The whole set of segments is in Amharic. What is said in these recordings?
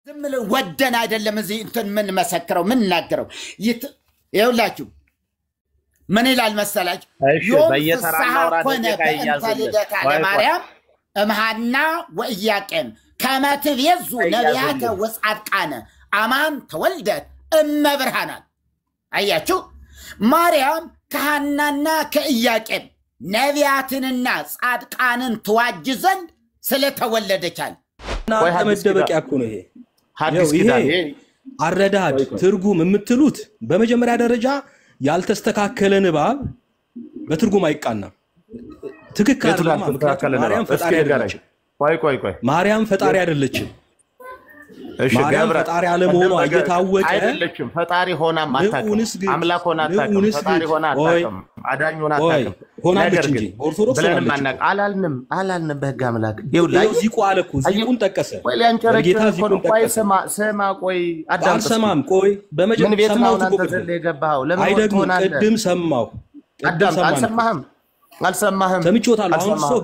ዝም ብለን ወደን አይደለም እዚህ እንትን ምን መሰክረው ምን ናገረው ይኸውላችሁ ምን ይላል መሰላችሁ በየተራራው ራዲዮ በእንተ ለማርያም እምሃና ወኢያቄም ከመትቤዙ ነቢያተ ወጻድቃነ አማን ተወልደት እመብርሃናት አያችሁ ማርያም ከሐናና ከኢያቄም ነቢያትንና ጻድቃንን ትዋጅ ዘንድ ስለተወለደቻል መደበቂያ እኮ ነው ይሄ አረዳድ ትርጉም የምትሉት በመጀመሪያ ደረጃ ያልተስተካከለ ንባብ በትርጉም አይቃናም ትክክል አይደለም ማርያም ፈጣሪ አይደለችም ማርያም ፈጣሪ አይደለችም እሺ ገብረ ፈጣሪ አለመሆኑ እየታወቀ አይደለችም ፈጣሪ ሆና ማታቀም አምላክ ሆና ታቀም ፈጣሪ ሆና ታቀም አዳኝ ሆና ታቀም ሆናለች እንጂ ኦርቶዶክስ ሆናለች አላልንም በህግ አምላክ ይውላይ ዚቁ አለኩ ዚቁን ጠቀሰ ጌታ ዚቁን ጠቀሰ ሰማ ቆይ አዳም ሰማም ቆይ በመጀመሪያ ሰማው ለገባው ለምን ሆናለ ቅድም ሰማው አዳም አልሰማህም ሰምቾታል አሁን ሶ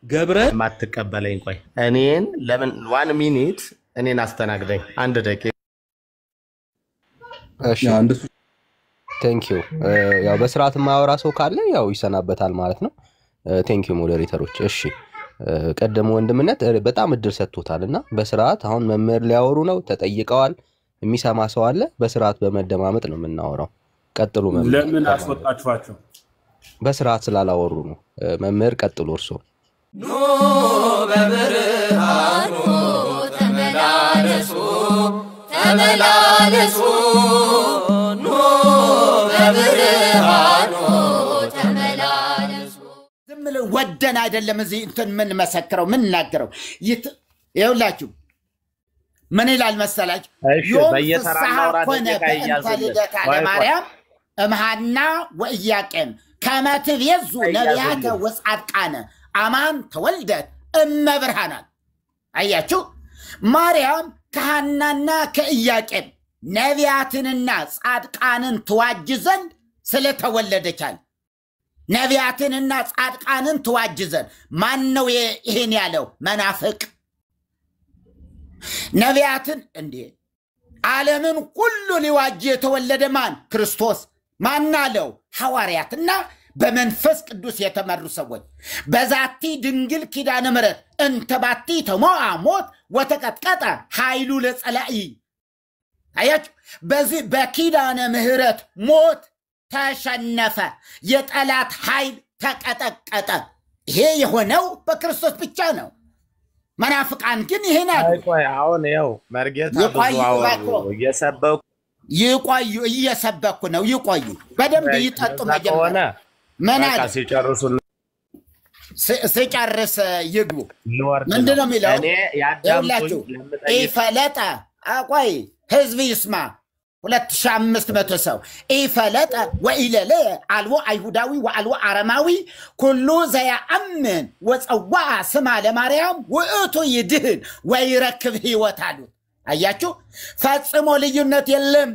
ገብረን ማትቀበለኝ ቆይ እኔን ለምን 1 ሚኒት እኔን አስተናግደኝ አንድ ደቂቃ እሺ ቴንክ ዩ ያው በስርዓት ማወራ ሰው ካለ ያው ይሰናበታል ማለት ነው ቴንክ ዩ ሞዴሬተሮች እሺ ቀደም ወንድምነት በጣም እድል ሰጥቶታልና በስርዓት አሁን መምህር ሊያወሩ ነው ተጠይቀዋል የሚሰማ ሰው አለ በስርዓት በመደማመጥ ነው የምናወራው ቀጥሉ መምህር ለምን አስወጣችኋቸው በስርዓት ስላላወሩ ነው መምህር ቀጥሉ እርሶ ኖ በብርሃኑ ተመላለሱ ኖ በብርሃኑ ተመላለሱ ዝም ብለን ወደን አይደለም እዚህ እንትን ምን መሰክረው ምን ናገረው ይኸውላችሁ ምን ይላል መሰላችሁ በየተራራው ራዲዮ በእንተ ለማርያም እምሃና ወኢያቄም ከመትቤዙ ነቢያተ ወጻድቃነ አማን ተወልደት እመብርሃናት አያችሁ ማርያም ከሐናና ከኢያቄም ነቢያትንና ጻድቃንን ትዋጅ ዘንድ ስለተወለደቻል ነቢያትንና ጻድቃንን ትዋጅ ዘንድ ማን ነው ይሄን ያለው መናፍቅ ነቢያትን እንዴ ዓለምን ሁሉ ሊዋጅ የተወለደ ማን ክርስቶስ ማን አለው ሐዋርያትና በመንፈስ ቅዱስ የተመሩ ሰዎች በዛቲ ድንግል ኪዳነ ምሕረት እንተባቲ ተሞአ ሞት ወተቀጥቀጠ ኃይሉ ለጸላኢ አያችሁ በዚህ በኪዳነ ምሕረት ሞት ተሸነፈ የጠላት ኃይል ተቀጠቀጠ ይሄ የሆነው በክርስቶስ ብቻ ነው መናፍቃን ግን ይሄን አሉ አሁን ያው መርጌታ ብዙ እየሰበኩ ይቆዩ እየሰበኩ ነው ይቆዩ በደንብ ይጠጡ መጀመሪያ መናል ሲጨርስ ይግቡ ምንድነው የሚለው ይኸውላችሁ ኢፈለጠ አቆይ ህዝብ ይስማ 2500 ሰው ኢፈለጠ ወኢለለ አልቦ አይሁዳዊ ወአልቦ አረማዊ ኩሉ ዘያአምን ወጸዋ ስማ ለማርያም ውእቱ ይድህን ወይረክብ ህይወት አሉ አያችሁ ፈጽሞ ልዩነት የለም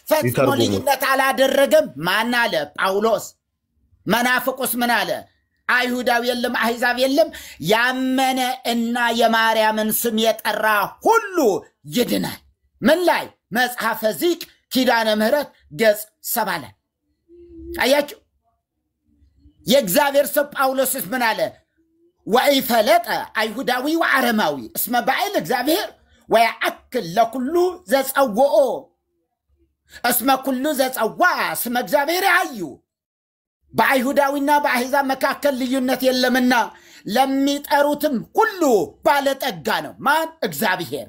ፈጽሞ ልዩነት አላደረገም ማን አለ ጳውሎስ መናፍቁስ ምን አለ አይሁዳዊ የለም አህዛብ የለም ያመነ እና የማርያምን ስም የጠራ ሁሉ ይድናል ምን ላይ መጽሐፈ ዚቅ ኪዳነ ምሕረት ገጽ 7 ላይ አያችሁ የእግዚአብሔር ሰው ጳውሎስስ ምን አለ ወኢፈለጠ አይሁዳዊ ወአረማዊ እስመ ባዕል እግዚአብሔር ወያአክል ለኩሉ ዘጸውኦ እስመ ኩሉ ዘጸዋ እስመ እግዚአብሔር ያዩ በአይሁዳዊና በአሕዛብ መካከል ልዩነት የለምና ለሚጠሩትም ሁሉ ባለጠጋ ነው ማን እግዚአብሔር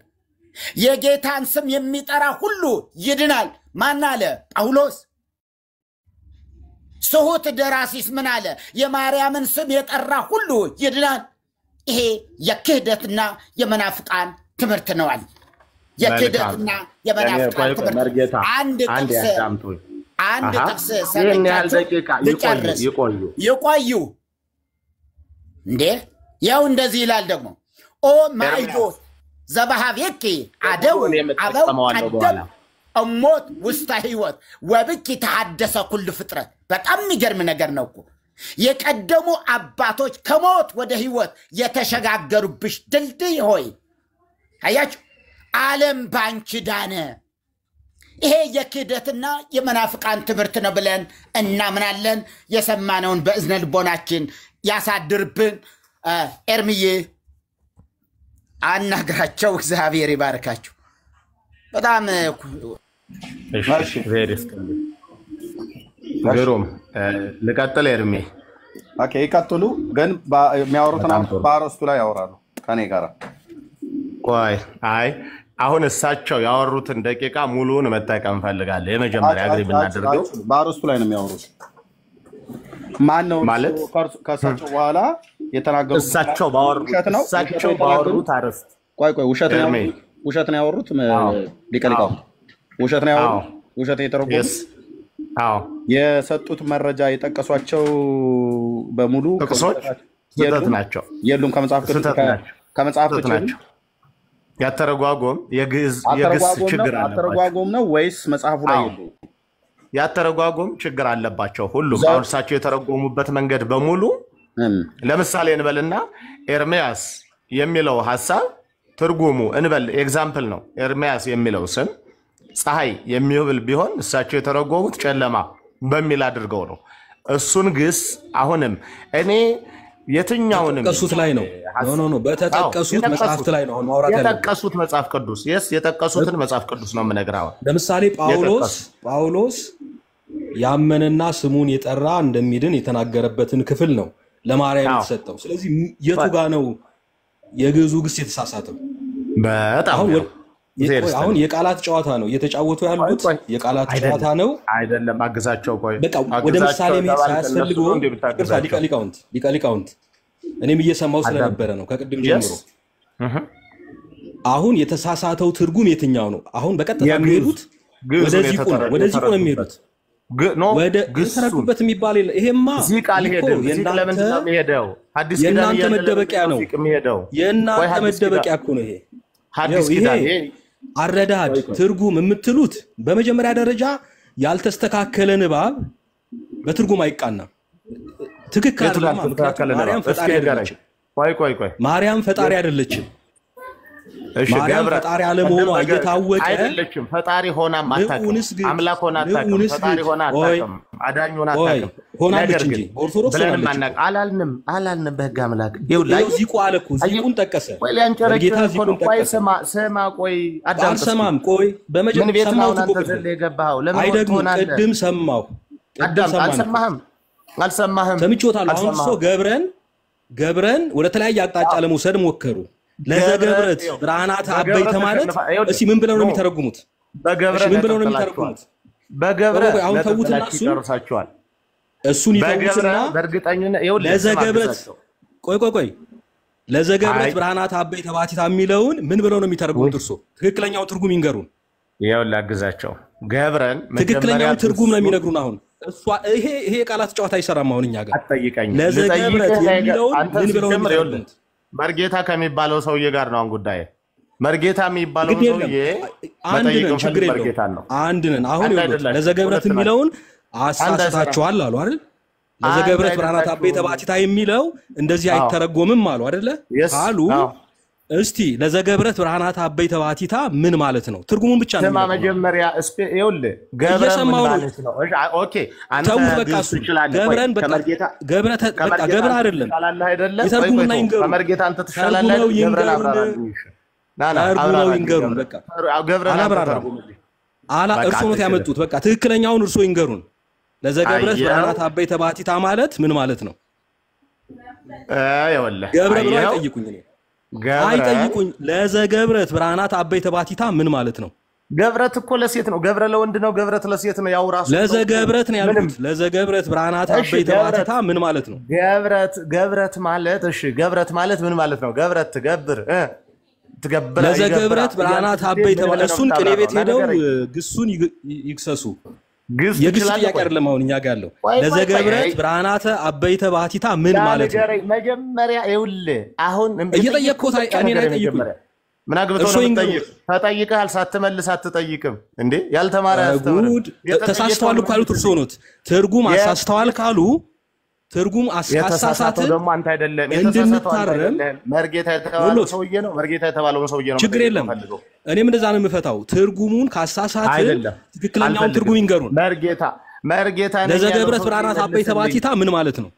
የጌታን ስም የሚጠራ ሁሉ ይድናል ማን አለ ጳውሎስ ስሁት ደራሲስ ምን አለ የማርያምን ስም የጠራ ሁሉ ይድናል ይሄ የክህደትና የመናፍቃን ትምህርት ነው አለ የክህደትና የመናፍቃን ትምህርት አንድ ጥቅስ ሰምቻችሁ ይቆዩ እንዴ ያው እንደዚህ ይላል ደግሞ ኦ ማይዶ ዘባሃቤኪ አደው አበው ቀደም እሞት ውስተ ህይወት ወብኪ ተሐደሰ ኩል ፍጥረት በጣም የሚገርም ነገር ነው እኮ የቀደሙ አባቶች ከሞት ወደ ህይወት የተሸጋገሩብሽ ድልድይ ሆይ አያችሁ ዓለም ባንቺ ዳነ ይሄ የክህደትና የመናፍቃን ትምህርት ነው ብለን እናምናለን የሰማነውን በእዝነ ልቦናችን ያሳድርብን ኤርሚዬ አናግራቸው እግዚአብሔር ይባርካችሁ በጣም እሺ ቬሪስ ግሩም ለቀጥል ኤርሚ ኦኬ ይቀጥሉ ግን የሚያወሩትና ባሮስቱ ላይ ያወራሉ ከኔ ጋር ቆይ አይ አሁን እሳቸው ያወሩትን ደቂቃ ሙሉውን መጠቀም ፈልጋለሁ የመጀመሪያ አግሪ ብናደርገው ባሮስቱ ላይ ነው የሚያወሩት ማን ነው ማለት ከሳቸው በኋላ የተናገሩት እሳቸው ባወሩት አረስት ቆይ ውሸት ነው ያወሩት ሊቀልቃው ውሸት ነው ያወሩት ውሸት የተረጎሙ አዎ የሰጡት መረጃ የጠቀሷቸው በሙሉ ስህተት ናቸው የሉም ከመጽሐፍ ቅዱስ ናቸው ያተረጓጎም የግዕዝ ችግር አለባቸው ያተረጓጎም ነው ወይስ መጽሐፉ ላይ የሉ ያተረጓጎም ችግር አለባቸው ሁሉም አውርሳቸው የተረጎሙበት መንገድ በሙሉ ለምሳሌ እንበልና ኤርሚያስ የሚለው ሐሳብ ትርጉሙ እንበል ኤግዛምፕል ነው ኤርሚያስ የሚለው ስም ፀሐይ የሚብል ቢሆን እሳቸው የተረጎሙት ጨለማ በሚል አድርገው ነው እሱን ግስ አሁንም እኔ የትኛውንም ተጠቀሱት ላይ ነው ኖ በተጠቀሱት መጽሐፍት ላይ ነው ማውራት ያለው የተጠቀሱት መጽሐፍ ቅዱስ የተጠቀሱትን መጽሐፍ ቅዱስ ነው የምነግራው ለምሳሌ ጳውሎስ ያመነና ስሙን የጠራ እንደሚድን የተናገረበትን ክፍል ነው ለማርያም የተሰጠው ስለዚህ የቱ ጋር ነው የግዕዙ ግስ የተሳሳተው በጣም አሁን የቃላት ጨዋታ ነው እየተጫወቱ ያሉት የቃላት ጨዋታ ነው አይደለም አግዛቸው ቆይ በቃ ወደ ምሳሌ መሄድ ሳያስፈልገው ሊቃሊቃውንት እኔም እየሰማው ስለነበረ ነው ከቅድም ጀምሮ አሁን የተሳሳተው ትርጉም የትኛው ነው አሁን በቀጥታ የሚሄዱት ወደዚህ ቆን የሚሄዱት ወደ ተረጉበት የሚባል ይሄማ እዚህ ቃል ሄደው ለምን ነው የሚሄደው ሐዲስ ኪዳን መደበቂያ ነው የእናንተ መደበቂያ እኮ ነው ይሄ ሐዲስ ኪዳን አረዳድ ትርጉም የምትሉት በመጀመሪያ ደረጃ ያልተስተካከለ ንባብ በትርጉም አይቃናም ትክክል ማርያም ፈጣሪ አይደለችም ቆይ ማርያም ፈጣሪ አይደለችም እሺ ገብረ ፈጣሪ አለመሆኑ እየታወቀ አይደለችም ፈጣሪ ሆና ማታቀም አምላክ ሆና አታቀም ፈጣሪ ሆና አታቀም አዳኝ ሆና አታቀም ሆናለች እንጂ ኦርቶዶክስ ሆናለች አላልንም በህግ አምላክ ይኸውልህ ዚቁ አለኩ ዚቁን ጠቀሰ ጌታ ዚቁን ጠቀሰ ሰማ ቆይ አዳም ቆይ በመጀመሪያ ሰማው የገባው ለምን አይደግም ቅድም ሰማው አልሰማህም ሰምቾታለሁ አሁን ሰው ገብረን ወደ ተለያየ አቅጣጫ ለመውሰድ ሞከሩ ለዘገብረት ብርሃናት አበይተ ማለት እሺ ምን ብለው ነው የሚተረጉሙት በገብረ አሁን ተውትና እሱን ይተውትና በእርግጠኝነት ለዘገብረት ቆይ ለዘገብረት ብርሃናት አበይተ ባቲታ የሚለውን ምን ብለው ነው የሚተረጉሙት እርሶ ትክክለኛው ትርጉም ይንገሩን ይኸው ላግዛቸው ገብረን ትክክለኛው ትርጉም ነው የሚነግሩን አሁን እሷ ይሄ ቃላት ጨዋታ አይሰራም አሁን እኛ ጋር አትጠይቀኝ ለዘገብረት የሚለውን ምን ብለው ነው የሚተረጉሙት መርጌታ ከሚባለው ሰውዬ ጋር ነው ጉዳይ መርጌታ የሚባለው ሰውዬ አንድ ነን አሁን ለዘገብረት የሚለውን አሳስታችኋል አሉ አይደል ለዘገብረት ብርሃናት አበይተ ባቲታ የሚለው እንደዚህ አይተረጎምም አሉ አይደለ አሉ እስቲ ለዘገብረት ብርሃናት አበይተ ባቲታ ምን ማለት ነው ትርጉሙን ብቻ ነው መጀመሪያ ይኸውልህ ገብረን ማለት ነው ኦኬ አንተ ገብረን ገብረ አይደለም ይተርጉምና ይንገሩ ከመርጌታ አንተ ትሻላለህ ገብረን አብራራልኝ አብራራው ይንገሩን በቃ ገብረን እርሶ ነው ያመጡት በቃ ትክክለኛውን እርሶ ይንገሩን ለዘገብረት ብርሃናት አበይተ ባቲታ ማለት ምን ማለት ነው ይኸውልህ ገብረ ብለው አይጠይቁኝ እኔ አይጠይቁኝ ለዘገብረት ብርሃናት አበይተ ባቲታ ምን ማለት ነው ገብረት እኮ ለሴት ነው ገብረ ለወንድ ነው ገብረት ለሴት ነው ያው ራሱ ለዘገብረት ነው ያሉት ለዘገብረት ብርሃናት አበይተ ባቲታ ምን ማለት ነው ገብረት ማለት እሺ ገብረት ማለት ምን ማለት ነው ገብረት ትገብር ለዘገብረት ብርሃናት አበይተ እሱን ቅኔ ቤት ሄደው ግሱን ይክሰሱ የግስ ጥያቄ አይደለም አሁን እኛ ጋር ያለው ለዘገብረት ብርሃናት አበይተ ባቲታ ምን ማለት ነው መጀመሪያ ይኸውልህ አሁን እየጠየቅኩት እኔን አይጠይቁኝ ምን አግብቶ ነው የምትጠይቅ ተጠይቀሃል ሳትመልስ አትጠይቅም እንዴ ያልተማረ ተሳስተዋል ካሉት እርሶ ነው ትርጉም አሳስተዋል ካሉ ትርጉም የተሳሳተው ደግሞ አንተ አይደለም እንድንታረም መርጌታ የተባለው ሰውዬ ነው መርጌታ የተባለው ሰውዬ ነው ችግር የለም እኔም እንደዛ ነው የምፈታው ትርጉሙን ካሳሳተ ትክክለኛውን ትርጉም ይንገሩን መርጌታ ነኝ ለዘገብረት ብርሃናት አበይተ ባቲታ ምን ማለት ነው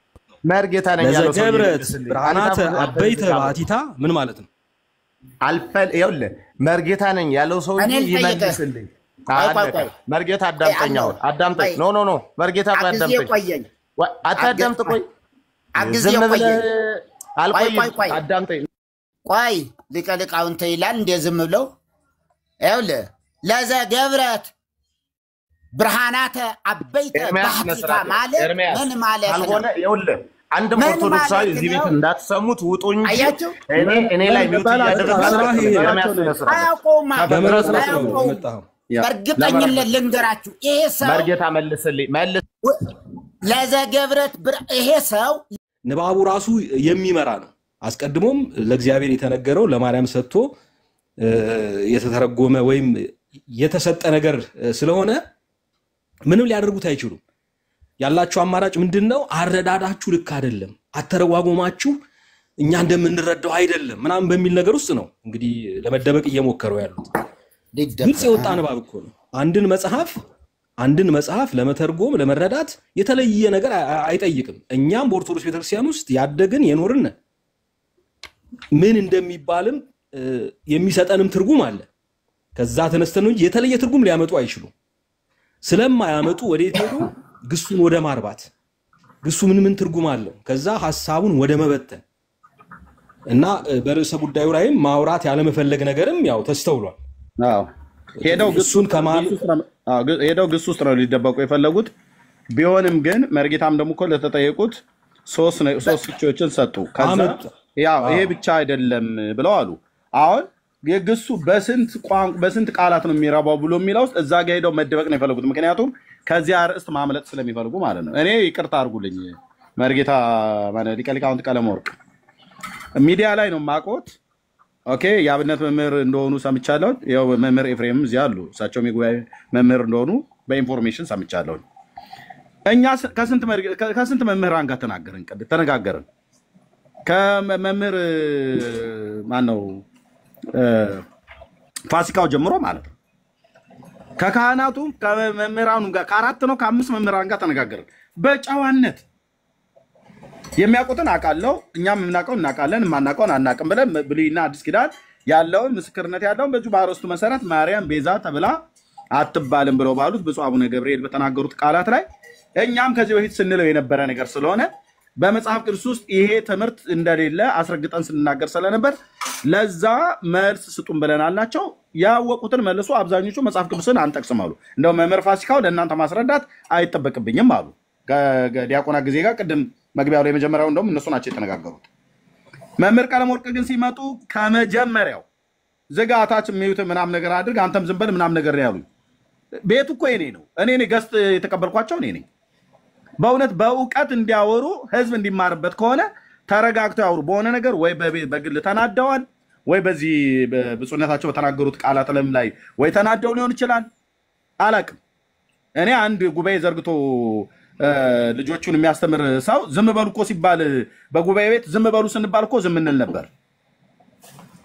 መርጌታ ነኝ ያለው ሰውዬ ለዘገብረት ብርሃናት አበይተ ባቲታ ምን ማለት ነው አልፈል ይኸውልህ መርጌታ ነኝ ያለው ሰውዬ ይመልስልኝ መርጌታ አዳምጠኝ ኖ መርጌታ አዳምጠኝ አታዳምጥ ቆይ ዝም ብለህ አልቆይ አዳምጠኝ ቆይ ሊቀልቃውን ተይላል እንደ ዝም ብለው ይኸውልህ ለዘገብረት ብርሃናተ አበይተ ባሕቲታ ማለት ምን ማለት ነው ይኸውልህ አንድም ኦርቶዶክሳዊ እዚህ ቤት እንዳትሰሙት ውጡ እንጂ እኔ ላይ ሚውት እያደረጋችሁ አያውቁም በእርግጠኝነት ልንገራችሁ ይሄ ሰው መርጌታ መልስልኝ ለዘገብረት ይሄ ሰው ንባቡ ራሱ የሚመራ ነው አስቀድሞም ለእግዚአብሔር የተነገረው ለማርያም ሰጥቶ የተተረጎመ ወይም የተሰጠ ነገር ስለሆነ ምንም ሊያደርጉት አይችሉም ያላችሁ አማራጭ ምንድነው አረዳዳችሁ ልክ አይደለም አተረዋጎማችሁ እኛ እንደምንረዳው አይደለም ምናምን በሚል ነገር ውስጥ ነው እንግዲህ ለመደበቅ እየሞከረው ያሉት ግልጽ የወጣ ንባብ እኮ ነው አንድን መጽሐፍ ለመተርጎም ለመረዳት የተለየ ነገር አይጠይቅም እኛም በኦርቶዶክስ ቤተክርስቲያን ውስጥ ያደግን የኖርን ምን እንደሚባልም የሚሰጠንም ትርጉም አለ ከዛ ተነስተን እንጂ የተለየ ትርጉም ሊያመጡ አይችሉም ስለማያመጡ ወዴት ሄዱ ግሱን ወደ ማርባት ግሱ ምን ትርጉም አለው ከዛ ሐሳቡን ወደ መበተን እና በርዕሰ ጉዳዩ ላይም ማውራት ያለ መፈለግ ነገርም ያው ተስተውሏል አዎ ሄደው ግሱ ውስጥ ነው ሊደበቁ የፈለጉት ቢሆንም ግን መርጌታም ደግሞ እኮ ለተጠየቁት ሶስት ፍቺዎችን ሰጡ ከዛ ያው ይሄ ብቻ አይደለም ብለው አሉ አሁን የግሱ በስንት ቃላት ነው የሚራባው ብሎ የሚለው እዛ ጋር ሄደው መደበቅ ነው የፈለጉት ምክንያቱም ከዚያ ርዕስት ማምለጥ ስለሚፈልጉ ማለት ነው እኔ ይቅርታ አድርጉልኝ መርጌታ ማለት ሊቀሊቃውንት ቀለመወርቅ ሚዲያ ላይ ነው ማቆት ኦኬ የአብነት መምህር እንደሆኑ ሰምቻለሁ ያው መምህር ኤፍሬም እዚህ አሉ እሳቸው የሚጉባኤ መምህር እንደሆኑ በኢንፎርሜሽን ሰምቻለሁ እኛ ከስንት መምህራን ጋር ተነጋገርን ከመምህር ማን ነው ፋሲካው ጀምሮ ማለት ነው ከካህናቱ ከመምህራኑ ጋር ከአራት ነው ከአምስት መምህራን ጋር ተነጋገርን በጨዋነት የሚያውቁትን አቃለው እኛም የምናውቀው እናውቃለን የማናውቀውን አናውቅም ብለን ብሉይና አዲስ ኪዳን ያለውን ምስክርነት ያለውን በዚሁ በአርስቱ መሰረት ማርያም ቤዛ ተብላ አትባልም ብለው ባሉት ብፁዕ አቡነ ገብርኤል በተናገሩት ቃላት ላይ እኛም ከዚህ በፊት ስንለው የነበረ ነገር ስለሆነ በመጽሐፍ ቅዱስ ውስጥ ይሄ ትምህርት እንደሌለ አስረግጠን ስንናገር ስለነበር ለዛ መልስ ስጡን ብለናላቸው ያወቁትን መልሶ አብዛኞቹ መጽሐፍ ቅዱስን አንጠቅስም አሉ እንደው መምህር ፋሲካው ለእናንተ ማስረዳት አይጠበቅብኝም አሉ ዲያቆና ጊዜ ጋር ቅድም መግቢያው ላይ መጀመሪያው እንደውም እነሱ ናቸው የተነጋገሩት መምህር ቀለመወርቅ ግን ሲመጡ ከመጀመሪያው ዘጋታች የሚዩት ምናም ነገር አድርግ አንተም ዝም በል ምናም ነገር ያሉ ቤቱ እኮ የኔ ነው እኔ ገስት የተቀበልኳቸው እኔ በእውነት በእውቀት እንዲያወሩ ህዝብ እንዲማርበት ከሆነ ተረጋግተው ያወሩ በሆነ ነገር ወይ በግል ተናደዋል ወይ በዚህ በብፁዕነታቸው በተናገሩት ቃላት ለም ላይ ወይ ተናደው ሊሆን ይችላል አላቅም እኔ አንድ ጉባኤ ዘርግቶ ልጆቹን የሚያስተምር ሰው ዝም በሉ እኮ ሲባል በጉባኤ ቤት ዝም በሉ ስንባል እኮ ዝም እንል ነበር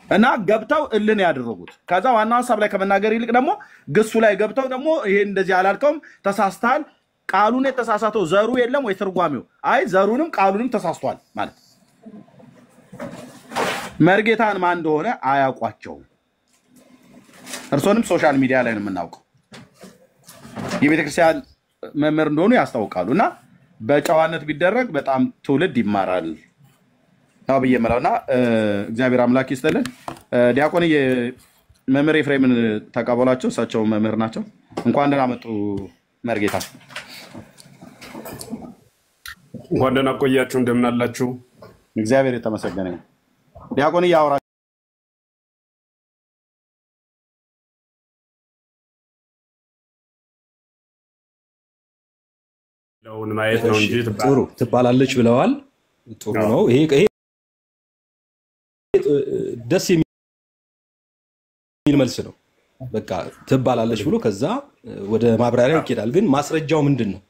እና ገብተው እልን ያደረጉት ከዛ ዋና ሐሳብ ላይ ከመናገር ይልቅ ደግሞ ግሱ ላይ ገብተው ደግሞ ይሄ እንደዚህ አላልከውም ተሳስተሃል ቃሉን የተሳሳተው ዘሩ የለም ወይ ትርጓሜው አይ ዘሩንም ቃሉንም ተሳስቷል ማለት መርጌታን ማን እንደሆነ አያውቋቸው እርሶንም ሶሻል ሚዲያ ላይ ነው የምናውቀው የቤተክርስቲያን መምህር እንደሆኑ ያስታውቃሉና በጨዋነት ቢደረግ በጣም ትውልድ ይማራል ነው በየመራውና እግዚአብሔር አምላክ ይስጥልን ዲያቆን መምህር ኤፍሬምን ተቀበሏቸው እሳቸው መምህር ናቸው እንኳን ደህና መጡ መርጌታ እንኳን ደህና ቆያችሁ እንደምን አላችሁ እግዚአብሔር የተመሰገነ ይሁን ዲያቆን ያወራ ለውን ማየት ነው እንጂ ጥሩ ትባላለች ብለዋል ጥሩ ነው ይሄ ደስ የሚል መልስ ነው በቃ ትባላለች ብሎ ከዛ ወደ ማብራሪያ ይኬዳል ግን ማስረጃው ምንድነው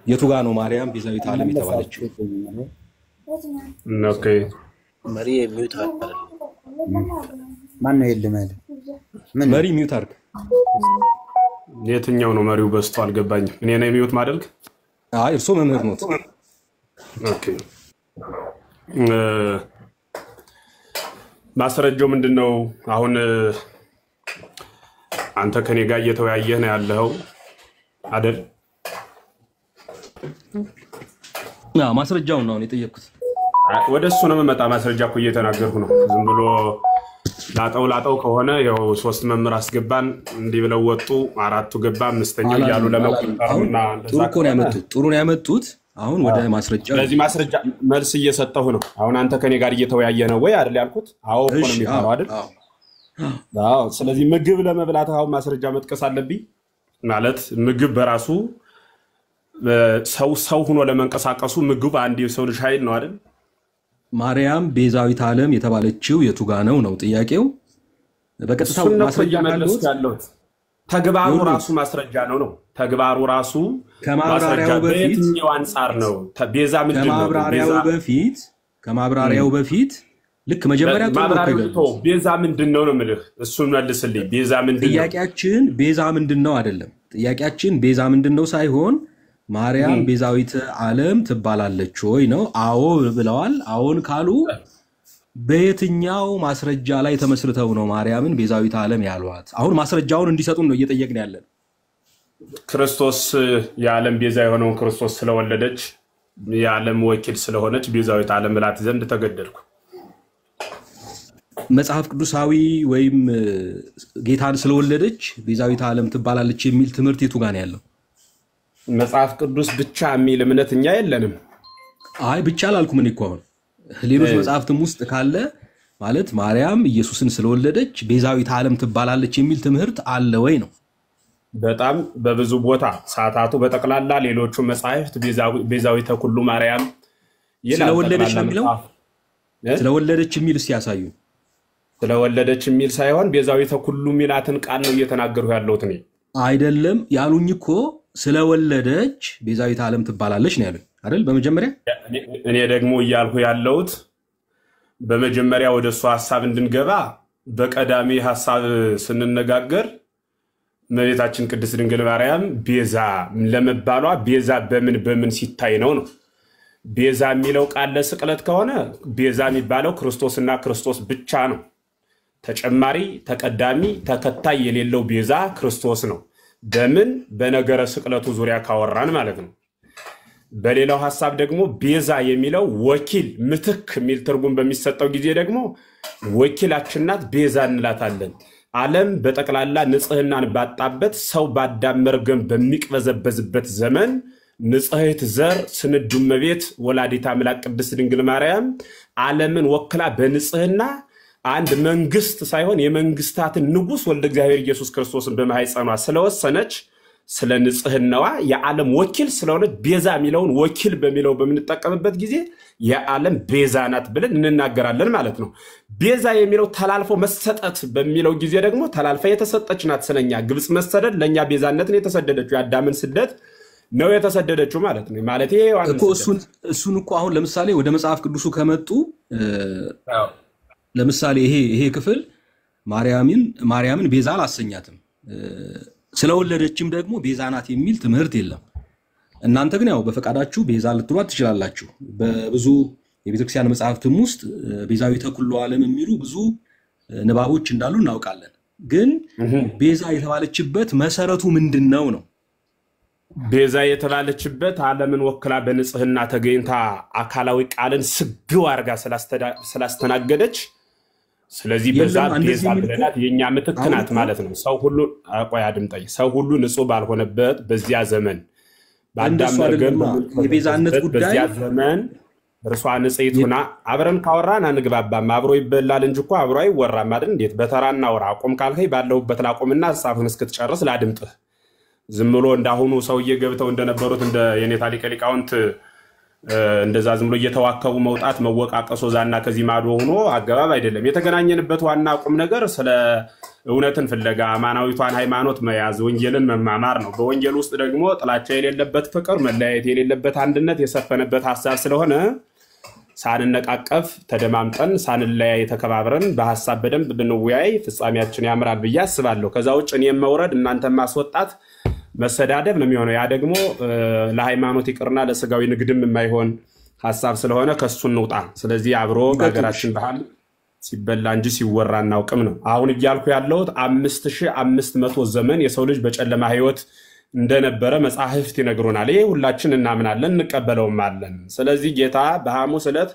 የቱ ጋር ነው ማርያም ቤዛዊት ዓለም የተባለችው? ኦኬ መሪ የሚውት አይደል? ማን ነው የለም አይደል? ምን መሪ ሚውት አድርግ። የትኛው ነው መሪው? በስቶ አልገባኝም። እኔ ነኝ ሚውት ማድረግ? አይ እርሶ መምህር ነው። ኦኬ ማስረጃው ምንድነው? አሁን አንተ ከኔ ጋር እየተወያየህ ነው ያለው አይደል? ማስረጃውን ነው የጠየቅኩት። ወደ እሱ ነው የምመጣ። ማስረጃ እኮ እየተናገርኩ ነው። ዝም ብሎ ላጠው ከሆነ ያው 3 መምህር አስገባን እንዲህ ብለው ወጡ፣ 4ቱ ገባ፣ 5ኛው እያሉ ለመቆጠርና ጥሩ እኮ ነው ያመጡት። ጥሩ ነው ያመጡት። አሁን ወደ ማስረጃ ስለዚህ ማስረጃ መልስ እየሰጠሁ ነው። አሁን አንተ ከኔ ጋር እየተወያየ ነው ወይ አይደል ያልኩት? አዎ እኮ ነው የሚባለው አይደል? አዎ። ስለዚህ ምግብ ለመብላት አሁን ማስረጃ መጥቀስ አለብኝ ማለት ምግብ በራሱ ሰው ሆኖ ለመንቀሳቀሱ ምግብ አንድ የሰው ልጅ ኃይል ነው አይደል? ማርያም ቤዛዊት ዓለም የተባለችው የቱ ጋር ነው ጥያቄው? በቀጥታው ማስረጃ መልስ ያለው ተግባሩ ራሱ ማስረጃ ነው። ተግባሩ ራሱ ከማብራሪያው በፊት የትኛው አንፃር ነው? ቤዛ ምንድን ነው? ከማብራሪያው በፊት ልክ መጀመሪያ ማብራሪያው ቤዛ ምንድን ነው የምልህ። እሱን መልስልኝ። ቤዛ ምንድን ነው? ጥያቄያችን ቤዛ ምንድን ነው አይደለም። ጥያቄያችን ቤዛ ምንድን ነው ሳይሆን ማርያም ቤዛዊት ዓለም ትባላለች ወይ ነው። አዎ ብለዋል። አዎን ካሉ በየትኛው ማስረጃ ላይ ተመስርተው ነው ማርያምን ቤዛዊት ዓለም ያሏት? አሁን ማስረጃውን እንዲሰጡን ነው እየጠየቅን ያለን። ክርስቶስ የዓለም ቤዛ የሆነውን ክርስቶስ ስለወለደች የዓለም ወኪል ስለሆነች ቤዛዊት ዓለም ብላት ዘንድ ተገደድኩ። መጽሐፍ ቅዱሳዊ ወይም ጌታን ስለወለደች ቤዛዊት ዓለም ትባላለች የሚል ትምህርት የቱ ጋር ነው ያለው? መጽሐፍ ቅዱስ ብቻ የሚል እምነት እኛ የለንም። አይ ብቻ አላልኩም እኔ እኮ አሁን ሌሎች መጽሐፍትም ውስጥ ካለ ማለት ማርያም ኢየሱስን ስለወለደች ቤዛዊት ዓለም ትባላለች የሚል ትምህርት አለ ወይ ነው። በጣም በብዙ ቦታ ሰዓታቱ በጠቅላላ ሌሎቹ መጽሐፍት ቤዛዊተ ኩሉ ማርያም ይላል። ስለወለደች ነው የሚለው። ስለወለደች የሚል ሲያሳዩ ስለወለደች የሚል ሳይሆን ቤዛዊተ ኩሉ ሚላትን ቃል ነው እየተናገርኩ ያለሁት እኔ። አይደለም ያሉኝ እኮ ስለወለደች ቤዛዊት ዓለም ትባላለች ነው ያሉኝ አይደል? በመጀመሪያ እኔ ደግሞ እያልኩ ያለሁት በመጀመሪያ ወደ እሱ ሐሳብ እንድንገባ በቀዳሚ ሐሳብ ስንነጋገር እመቤታችን ቅድስት ድንግል ማርያም ቤዛ ለመባሏ ቤዛ በምን ሲታይ ነው? ቤዛ የሚለው ቃል ለስቅለት ከሆነ ቤዛ የሚባለው ክርስቶስና ክርስቶስ ብቻ ነው። ተጨማሪ ተቀዳሚ ተከታይ የሌለው ቤዛ ክርስቶስ ነው። በነገረ ስቅለቱ ዙሪያ ካወራን ማለት ነው። በሌላው ሐሳብ ደግሞ ቤዛ የሚለው ወኪል ምትክ የሚል ትርጉም በሚሰጠው ጊዜ ደግሞ ወኪላችን ናት፣ ቤዛ እንላታለን። ዓለም በጠቅላላ ንጽህናን ባጣበት ሰው በአዳም መርገም በሚቅበዘበዝበት ዘመን ንጽሕት ዘር ስንዱ እመቤት ወላዲተ አምላክ ቅድስት ድንግል ማርያም ዓለምን ወክላ በንጽህና አንድ መንግስት ሳይሆን የመንግስታትን ንጉስ ወልደ እግዚአብሔር ኢየሱስ ክርስቶስን በማህፀኗ ስለወሰነች ስለ ንጽህናዋ የዓለም ወኪል ስለሆነች ቤዛ የሚለውን ወኪል በሚለው በምንጠቀምበት ጊዜ የዓለም ቤዛ ናት ብለን እንናገራለን ማለት ነው። ቤዛ የሚለው ተላልፎ መሰጠት በሚለው ጊዜ ደግሞ ተላልፋ የተሰጠች ናት። ስለኛ ግብጽ መሰደድ ለኛ ቤዛነትን የተሰደደችው የአዳምን ስደት ነው የተሰደደችው ማለት ነው። ማለት ይሄ እኮ እሱን እኮ አሁን ለምሳሌ ወደ መጽሐፍ ቅዱሱ ከመጡ ለምሳሌ ይሄ ክፍል ማርያምን ቤዛ አላሰኛትም፣ ስለወለደችም ደግሞ ቤዛ ናት የሚል ትምህርት የለም። እናንተ ግን ያው በፈቃዳችሁ ቤዛ ልትሏት ትችላላችሁ። በብዙ የቤተክርስቲያን መጽሐፍትም ውስጥ ቤዛዊተ ኩሉ ዓለም የሚሉ ብዙ ንባቦች እንዳሉ እናውቃለን። ግን ቤዛ የተባለችበት መሰረቱ ምንድነው ነው? ቤዛ የተባለችበት ዓለምን ወክላ በንጽህና ተገኝታ አካላዊ ቃልን ስግው አርጋ ስላስተናገደች ስለዚህ በዛ ቤዛ ብለናት የኛ ምትክ ናት ማለት ነው። ሰው ሁሉ አቆይ አድምጠኝ። ሰው ሁሉ ንጹህ ባልሆነበት በዚያ ዘመን በአዳም መርገም የቤዛነት ጉዳይ በዚያ ዘመን እርሷ ንጽሕት ሆና አብረን ካወራን አንግባባም። አብሮ ይበላል እንጂ እኮ አብሮ አይወራም አይደል? እንዴት በተራና ወራ አቆም ካልከኝ ባለሁበት ላቆምና ሐሳብህን እስክትጨርስ ላድምጥህ። ዝም ብሎ እንዳሁኑ ሰውዬ ገብተው እንደነበሩት እንደ የኔታ ሊቀ ሊቃውንት እንደዛ ዝም ብሎ እየተዋከቡ መውጣት መወቃቀሶ ዛና ከዚህ ማዶ ሆኖ አገባብ አይደለም። የተገናኘንበት ዋና ቁም ነገር ስለ እውነትን ፍለጋ አማናዊቷን ሃይማኖት መያዝ ወንጌልን መማማር ነው። በወንጌል ውስጥ ደግሞ ጥላቻ የሌለበት ፍቅር፣ መለያየት የሌለበት አንድነት የሰፈነበት ሐሳብ ስለሆነ ሳንነቃቀፍ ተደማምጠን ሳንለያይ ተከባብረን በሐሳብ በደንብ ብንወያይ ፍጻሜያችን ያምራል ብዬ አስባለሁ። ከዛ ውጭ እኔም መውረድ እናንተ ማስወጣት መሰዳደብ ነው የሚሆነው። ያ ደግሞ ለሃይማኖት ይቅርና ለስጋዊ ንግድም የማይሆን ሐሳብ ስለሆነ ከሱ እንውጣ። ስለዚህ አብሮ በሀገራችን ባህል ሲበላ እንጂ ሲወራ እናውቅም ነው። አሁን እያልኩ ያለሁት 5500 ዘመን የሰው ልጅ በጨለማ ህይወት እንደነበረ መጻሕፍት ይነግሩናል። ይሄ ሁላችን እናምናለን እንቀበለውም አለን። ስለዚህ ጌታ በሐሙስ ዕለት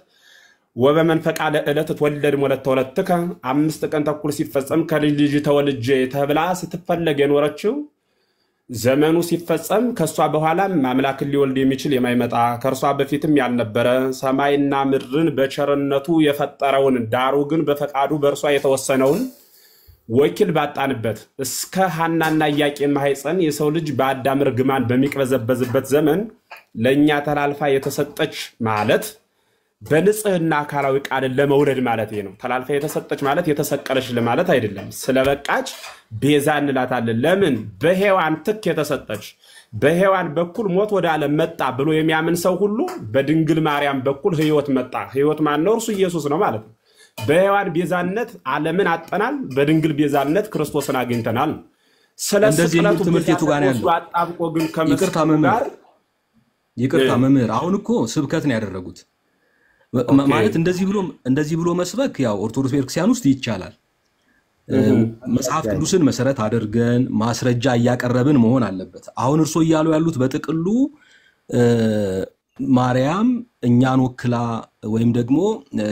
ወበመንፈቃ ለዕለት ተወለድ ሞለት ተወለትከ 5 ቀን ተኩል ሲፈጸም ከልጅ ልጅ ተወልጄ ተብላ ስትፈለግ የኖረችው ዘመኑ ሲፈጸም ከሷ በኋላም አምላክን ሊወልድ የሚችል የማይመጣ ከርሷ በፊትም ያልነበረ ሰማይና ምድርን በቸርነቱ የፈጠረውን ዳሩ ግን በፈቃዱ በእርሷ የተወሰነውን ወኪል ባጣንበት እስከ ሐናና ኢያቄም ማህፀን የሰው ልጅ በአዳም ርግማን በሚቅበዘበዝበት ዘመን ለኛ ተላልፋ የተሰጠች ማለት በንጽህና አካላዊ ቃል ለመውለድ ማለት ነው። ተላልፋ የተሰጠች ማለት የተሰቀለች ለማለት አይደለም። ስለበቃች ቤዛ እንላታለን። ለምን? በሔዋን ትክ የተሰጠች በሔዋን በኩል ሞት ወደ ዓለም መጣ ብሎ የሚያምን ሰው ሁሉ በድንግል ማርያም በኩል ህይወት መጣ። ህይወት ማን ነው? እርሱ ኢየሱስ ነው ማለት ነው። በሔዋን ቤዛነት ዓለምን አጠናል፣ በድንግል ቤዛነት ክርስቶስን አግኝተናል። ስለዚህ ትምህርት የቱ ጋር ያለው አጣብቆ ግን ከመጋር ይቅርታ መምህር አሁን እኮ ስብከት ነው ያደረጉት ማለት እንደዚህ ብሎ መስበክ ያው ኦርቶዶክስ ቤተክርስቲያን ውስጥ ይቻላል። መጽሐፍ ቅዱስን መሰረት አድርገን ማስረጃ እያቀረብን መሆን አለበት። አሁን እርሶ እያሉ ያሉት በጥቅሉ ማርያም እኛን ወክላ ወይም ደግሞ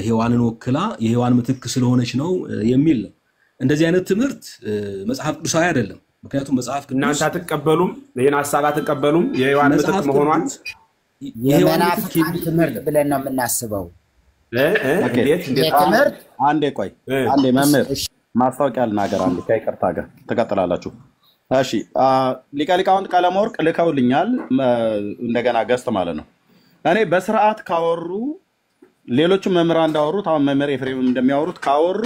ሔዋንን ወክላ የሔዋን ምትክ ስለሆነች ነው የሚል ነው። እንደዚህ አይነት ትምህርት መጽሐፍ ቅዱሳዊ አይደለም። ምክንያቱም መጽሐፍ ቅዱስ እናንተ አትቀበሉም፣ ይሄን ሐሳብ አትቀበሉም። የሔዋን ምትክ መሆኗን የመናፍቃን ትምህርት ብለን ነው የምናስበው። እንዴት ትምህርት አንዴ ቆይ አንዴ መምህር ማስታወቂያ ልናገር አንዴ ከይቅርታ ጋር ትቀጥላላችሁ። እሺ ሊቀ ሊቃውንት ቀለመወርቅ ልከውልኛል እንደገና ገስት ማለት ነው። እኔ በስርዓት ካወሩ ሌሎችም መምህራን እንዳወሩት አሁን መምህር ኤፍሬም እንደሚያወሩት ካወሩ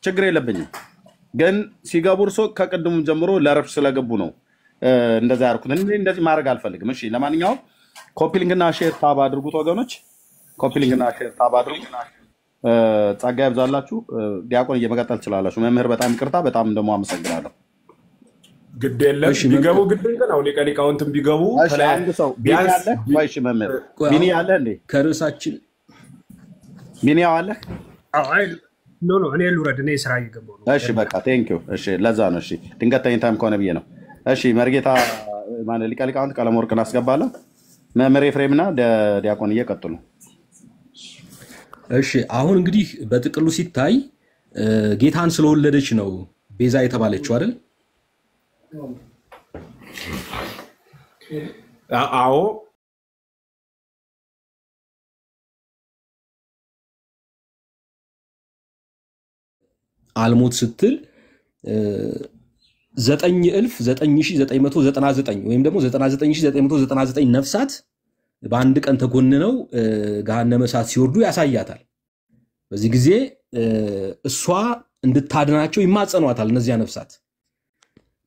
ችግር የለብኝም። ግን ሲገቡ እርሶ ከቅድሙ ጀምሮ ለረፍት ስለገቡ ነው እንደዛ ያርኩት። እንደዚህ ማድረግ አልፈልግም። እሺ ለማንኛውም ኮፒ ሊንክና ሼር ታብ አድርጉት ወገኖች፣ ኮፒ ሊንክና ሼር ታብ አድርጉ። ጸጋ ይብዛላችሁ። ዲያቆን እየመቀጠል ትችላላችሁ። መምህር በጣም ይቅርታ፣ በጣም ደግሞ አመሰግናለሁ። ግድ የለም ቢገቡ ግድ ነው። ሊቀ ሊቃውንትም ቢገቡ አንድ ሰው ቢኒ አለ ወይ? እሺ መምህር ቢኒ አለ እንዴ? ከርዕሳችን ቢኒ አለ? አይ ኖ እኔ ልውረድ፣ እኔ ስራ እየገባሁ ነው። እሺ በቃ ቴንክ ዩ። እሺ ለዛ ነው። እሺ ድንገት ተኝታም ከሆነ ብዬ ነው። እሺ መርጌታ ማን ሊቀ ሊቃውንት ቀለመወርቅን አስገባለሁ። መምህር ኤፍሬምና ዲያቆን እየቀጥሉ። እሺ አሁን እንግዲህ በጥቅሉ ሲታይ ጌታን ስለወለደች ነው ቤዛ የተባለችው አይደል? አዎ አልሞት ስትል 9,999 ወይም ደግሞ 99,999 ነፍሳት በአንድ ቀን ተጎንነው ገሃነመ እሳት ሲወርዱ ያሳያታል። በዚህ ጊዜ እሷ እንድታድናቸው ይማጸኗታል እነዚያ ነፍሳት።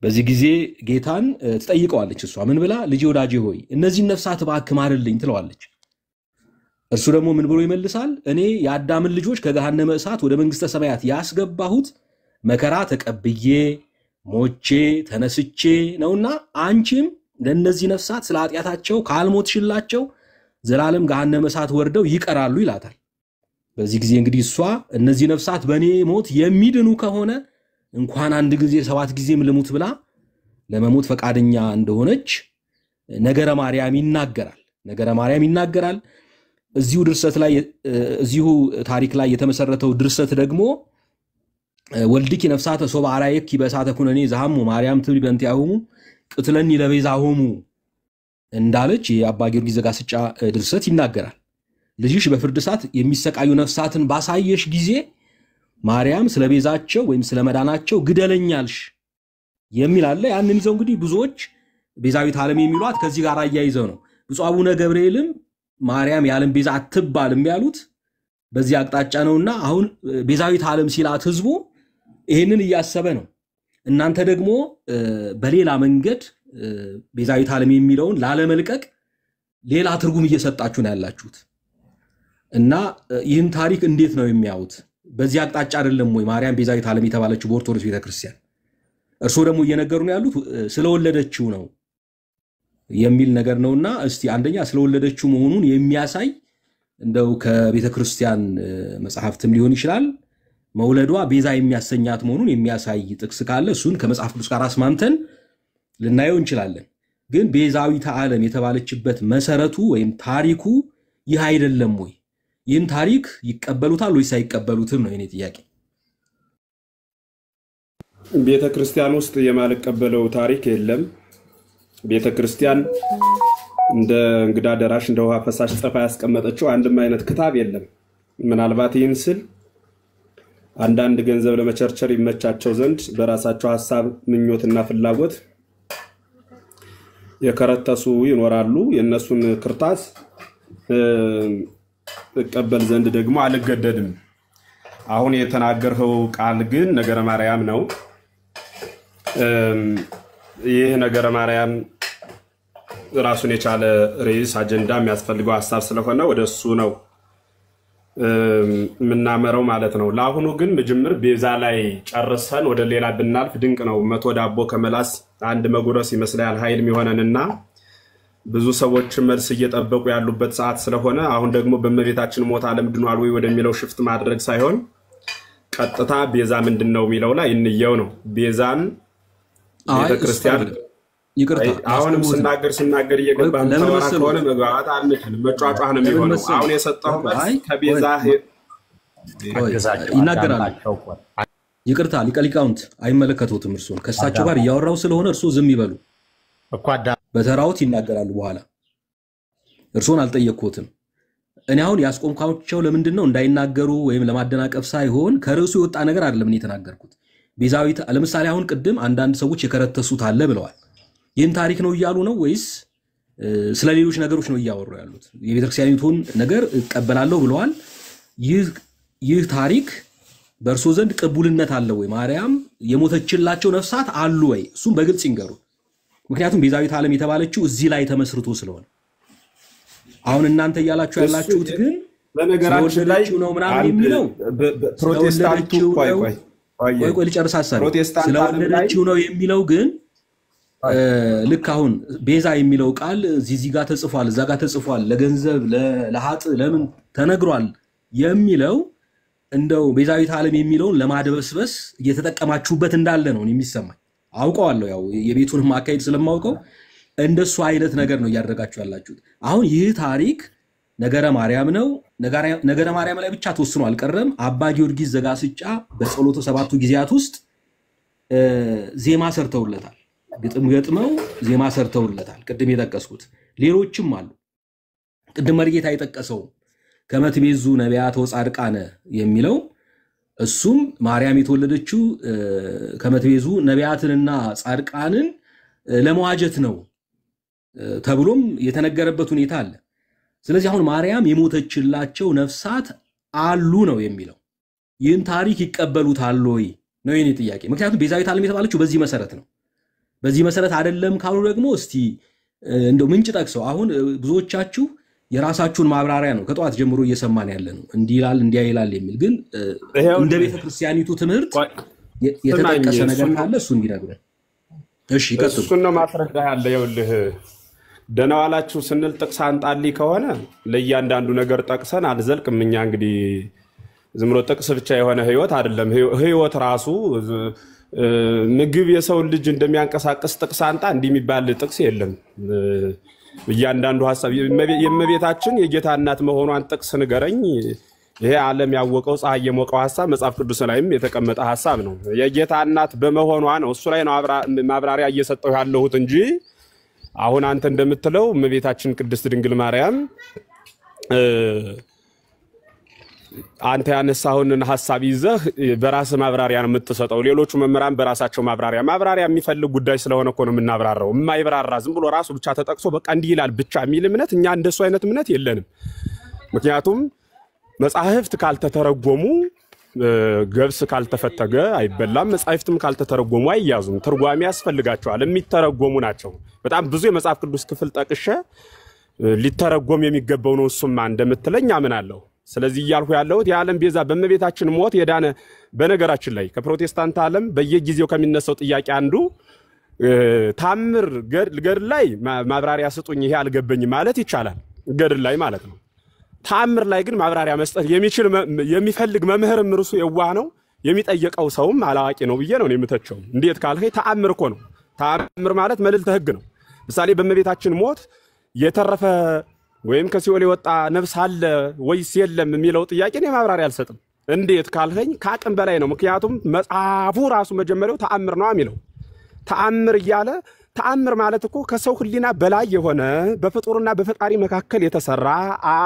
በዚህ ጊዜ ጌታን ትጠይቀዋለች። እሷ ምን ብላ? ልጄ ወዳጄ ሆይ እነዚህ ነፍሳት እባክህ ማርልኝ ትለዋለች። እርሱ ደግሞ ምን ብሎ ይመልሳል? እኔ የአዳምን ልጆች ከገሃነመ እሳት ወደ መንግስተ ሰማያት ያስገባሁት መከራ ተቀብዬ ሞቼ ተነስቼ ነውና አንቺም ለነዚህ ነፍሳት ስለ ኃጢአታቸው ካልሞትሽላቸው ዘላለም ገሃነመ እሳት ወርደው ይቀራሉ ይላታል። በዚህ ጊዜ እንግዲህ እሷ እነዚህ ነፍሳት በኔ ሞት የሚድኑ ከሆነ እንኳን አንድ ጊዜ 7 ጊዜም ልሙት ብላ ለመሞት ፈቃደኛ እንደሆነች ነገረ ማርያም ይናገራል። እዚሁ ድርሰት ላይ እዚሁ ታሪክ ላይ የተመሰረተው ድርሰት ደግሞ ወልድኪ ነፍሳተ ሶባ አራየኪ በእሳተ ኩነኔ ዘሐሙ ማርያም ትብሊ በእንቲአሁሙ ቅትለኒ ለቤዛሆሙ እንዳለች የአባ ጊዮርጊስ ዘጋስጫ ድርሰት ይናገራል። ልጅሽ በፍርድ እሳት የሚሰቃዩ ነፍሳትን ባሳየሽ ጊዜ ማርያም ስለቤዛቸው ወይም ስለመዳናቸው ግደለኛልሽ የሚል አለ። ያንን ይዘው እንግዲህ ብዙዎች ቤዛዊት ዓለም የሚሏት ከዚህ ጋር አያይዘው ነው። ብፁዕ አቡነ ገብርኤልም ማርያም የዓለም ቤዛ አትባልም ያሉት በዚህ አቅጣጫ ነውና አሁን ቤዛዊት ዓለም ሲላት ህዝቡ ይሄንን እያሰበ ነው። እናንተ ደግሞ በሌላ መንገድ ቤዛዊት ዓለም የሚለውን ላለመልቀቅ ሌላ ትርጉም እየሰጣችሁ ነው ያላችሁት እና ይህን ታሪክ እንዴት ነው የሚያዩት? በዚህ አቅጣጫ አይደለም ወይ ማርያም ቤዛዊት ዓለም የተባለችው በኦርቶዶክስ ቤተክርስቲያን? እርሶ ደግሞ እየነገሩ ነው ያሉት ስለወለደችው ነው የሚል ነገር ነውና እስቲ አንደኛ ስለወለደችው መሆኑን የሚያሳይ እንደው ከቤተክርስቲያን መጽሐፍትም ሊሆን ይችላል መውለዷ ቤዛ የሚያሰኛት መሆኑን የሚያሳይ ጥቅስ ካለ እሱን ከመጽሐፍ ቅዱስ ጋር አስማምተን ልናየው እንችላለን። ግን ቤዛዊት ዓለም የተባለችበት መሰረቱ ወይም ታሪኩ ይህ አይደለም ወይ? ይህን ታሪክ ይቀበሉታል ወይስ አይቀበሉትም ነው የኔ ጥያቄ። ቤተክርስቲያን ውስጥ የማልቀበለው ታሪክ የለም። ቤተክርስቲያን እንደ እንግዳ ደራሽ እንደ ውሃ ፈሳሽ ጽፋ ያስቀመጠችው አንድም አይነት ክታብ የለም። ምናልባት ይህን ስል አንዳንድ ገንዘብ ለመቸርቸር ይመቻቸው ዘንድ በራሳቸው ሐሳብ ምኞትና ፍላጎት የከረተሱ ይኖራሉ። የነሱን ክርታስ እቀበል ዘንድ ደግሞ አልገደድም። አሁን የተናገርኸው ቃል ግን ነገረ ማርያም ነው። ይህ ነገረ ማርያም ራሱን የቻለ ርዕስ አጀንዳ የሚያስፈልገው ሐሳብ ስለሆነ ወደሱ ነው ምናመረው ማለት ነው። ለአሁኑ ግን መጀመር ቤዛ ላይ ጨርሰን ወደ ሌላ ብናልፍ ድንቅ ነው። 100 ዳቦ ከመላስ አንድ መጉረስ ይመስላል ኃይል የሚሆነንና ብዙ ሰዎች መልስ እየጠበቁ ያሉበት ሰዓት ስለሆነ አሁን ደግሞ በመቤታችን ሞት ዓለም ድኗል ወይ ወደሚለው ሽፍት ማድረግ ሳይሆን ቀጥታ ቤዛ ምንድነው የሚለው ላይ እንየው ነው። ቤዛን ቤተክርስቲያን ይቅርታ አሁንም ስናገር እየገባን ተወራ ከሆነ መግባባት አንችልም። መጫጫህ ነው የሚሆነው። አሁን የሰጠው ከቤዛ ይናገራል። ይቅርታ ሊቃውንት አይመለከቱትም። እርሱን ከሳቸው ጋር ያወራው ስለሆነ እርሱ ዝም ይበሉ። በተራውት ይናገራሉ። በኋላ እርሱን አልጠየቅኩትም። እኔ አሁን ያስቆምኳቸው ለምንድነው እንዳይናገሩ ወይም ለማደናቀፍ ሳይሆን ከርዕሱ የወጣ ነገር አይደለም እኔ የተናገርኩት። ቤዛዊት ለምሳሌ አሁን ቅድም አንዳንድ ሰዎች የከረተሱት አለ ብለዋል። ይህን ታሪክ ነው እያሉ ነው ወይስ ስለሌሎች ነገሮች ነው እያወሩ ያሉት? የቤተክርስቲያኒቱን ነገር እቀበላለሁ ብለዋል። ይህ ታሪክ በእርሶ ዘንድ ቅቡልነት አለ ወይ? ማርያም የሞተችላቸው ነፍሳት አሉ ወይ? እሱም በግልጽ ይንገሩ። ምክንያቱም ቤዛዊት ዓለም የተባለችው እዚህ ላይ ተመስርቶ ስለሆነ አሁን እናንተ እያላችሁ ያላችሁት ግን በነገራችን ላይ ነው ምናምን የሚለው ፕሮቴስታንቱ ቆይ ልጨርስ ሐሳብ ስለወለደችው ነው የሚለው ግን ልክ አሁን ቤዛ የሚለው ቃል እዚህ ጋር ተጽፏል እዛ ጋር ተጽፏል ለገንዘብ ለሐጥ ለምን ተነግሯል የሚለው እንደው ቤዛዊት ዓለም የሚለውን ለማደበስበስ እየተጠቀማችሁበት እንዳለ ነው የሚሰማኝ። አውቀዋለሁ ያው የቤቱን ማካሄድ ስለማውቀው እንደሱ አይነት ነገር ነው ያደረጋችሁ ያላችሁት። አሁን ይህ ታሪክ ነገረ ማርያም ነው። ነገረ ማርያም ላይ ብቻ ተወስኖ አልቀረም። አባ ጊዮርጊስ ዘጋስጫ በጸሎተ ሰባቱ ጊዜያት ውስጥ ዜማ ሰርተውለታል። ግጥም ገጥመው ዜማ ሰርተውለታል። ቅድም የጠቀስኩት ሌሎችም አሉ። ቅድም መርጌታ የጠቀሰው ከመትቤዙ ነቢያት ወጻድቃነ የሚለው እሱም ማርያም የተወለደችው ከመትቤዙ ነቢያትንና ጻድቃንን ለመዋጀት ነው ተብሎም የተነገረበት ሁኔታ አለ። ስለዚህ አሁን ማርያም የሞተችላቸው ነፍሳት አሉ ነው የሚለው። ይህን ታሪክ ይቀበሉታል ወይ ነው የኔ ጥያቄ። ምክንያቱም ቤዛዊት ዓለም የተባለችው በዚህ መሰረት ነው። በዚህ መሰረት አይደለም ካሉ ደግሞ እስቲ እንደው ምንጭ ጠቅሰው አሁን ብዙዎቻችሁ የራሳችሁን ማብራሪያ ነው ከጧት ጀምሮ እየሰማን ያለ ነው። እንዲህ ይላል እንዲያ ይላል የሚል ግን እንደ ቤተክርስቲያኒቱ ትምህርት የተጠቀሰ ነገር ካለ እሱ እንዲነግረን። እሺ ይቀጥሉ። እሱን ነው ማስረዳህ ያለ። ይኸውልህ ደህና ዋላችሁ ስንል ጥቅስ አንጣልኝ ከሆነ ለእያንዳንዱ ነገር ጠቅሰን አልዘልቅም። እኛ እንግዲህ ዝም ብሎ ጥቅስ ብቻ የሆነ ህይወት አይደለም። ህይወት ራሱ ምግብ የሰው ልጅ እንደሚያንቀሳቅስ ጥቅስ አንጣ እንዲህ የሚባል ጥቅስ የለም። እያንዳንዱ ሐሳብ የእመቤታችን የጌታ እናት መሆኗን ጥቅስ ንገረኝ። ይሄ ዓለም ያወቀው ፀሐይ የሞቀው ሐሳብ መጽሐፍ ቅዱስ ላይም የተቀመጠ ሐሳብ ነው። የጌታ እናት በመሆኗ ነው እሱ ላይ ነው ማብራሪያ እየሰጠው ያለሁት እንጂ አሁን አንተ እንደምትለው እመቤታችን ቅድስት ድንግል ማርያም አንተ ያነሳውን ሐሳብ ይዘህ በራስ ማብራሪያ ነው የምትሰጠው። ሌሎቹ መምህራን በራሳቸው ማብራሪያ የሚፈልግ ጉዳይ ስለሆነ እኮ ነው የምናብራራው። የማይብራራ ዝም ብሎ ራሱ ብቻ ተጠቅሶ በቃ እንዲህ ይላል ብቻ የሚል እምነት እኛ እንደሱ አይነት እምነት የለንም። ምክንያቱም መጻሕፍት ካልተተረጎሙ ገብስ ካልተፈተገ አይበላም፣ መጻሕፍትም ካልተተረጎሙ አይያዙም። ትርጓሜ ያስፈልጋቸዋል፣ የሚተረጎሙ ናቸው። በጣም ብዙ የመጽሐፍ ቅዱስ ክፍል ጠቅሼ ሊተረጎም የሚገባው ነው እሱማ እንደምትለኝ አምናለሁ። ስለዚህ እያልኩ ያለሁት የዓለም ቤዛ በእመቤታችን ሞት የዳነ በነገራችን ላይ ከፕሮቴስታንት ዓለም በየጊዜው ከሚነሳው ጥያቄ አንዱ ታምር ገድል ላይ ማብራሪያ ስጡኝ ይሄ አልገበኝም ማለት ይቻላል፣ ገድል ላይ ማለት ነው። ታምር ላይ ግን ማብራሪያ መስጠት የሚፈልግ መምህርም እርሱ የዋህ ነው፣ የሚጠየቀው ሰውም አላዋቂ ነው ብዬ ነው የምተቸው። እንዴት ካልከኝ ተአምር እኮ ነው። ተአምር ማለት መልዕልተ ሕግ ነው። ምሳሌ በእመቤታችን ሞት የተረፈ ወይም ከሲኦል የወጣ ነፍስ አለ ወይስ የለም የሚለው ጥያቄ እኔ ማብራሪያ አልሰጥም። እንዴት ካልከኝ ከአቅም በላይ ነው። ምክንያቱም መጽሐፉ ራሱ መጀመሪያው ተአምር ነው የሚለው። ተአምር እያለ ተአምር ማለት እኮ ከሰው ሕሊና በላይ የሆነ በፍጡርና በፈጣሪ መካከል የተሰራ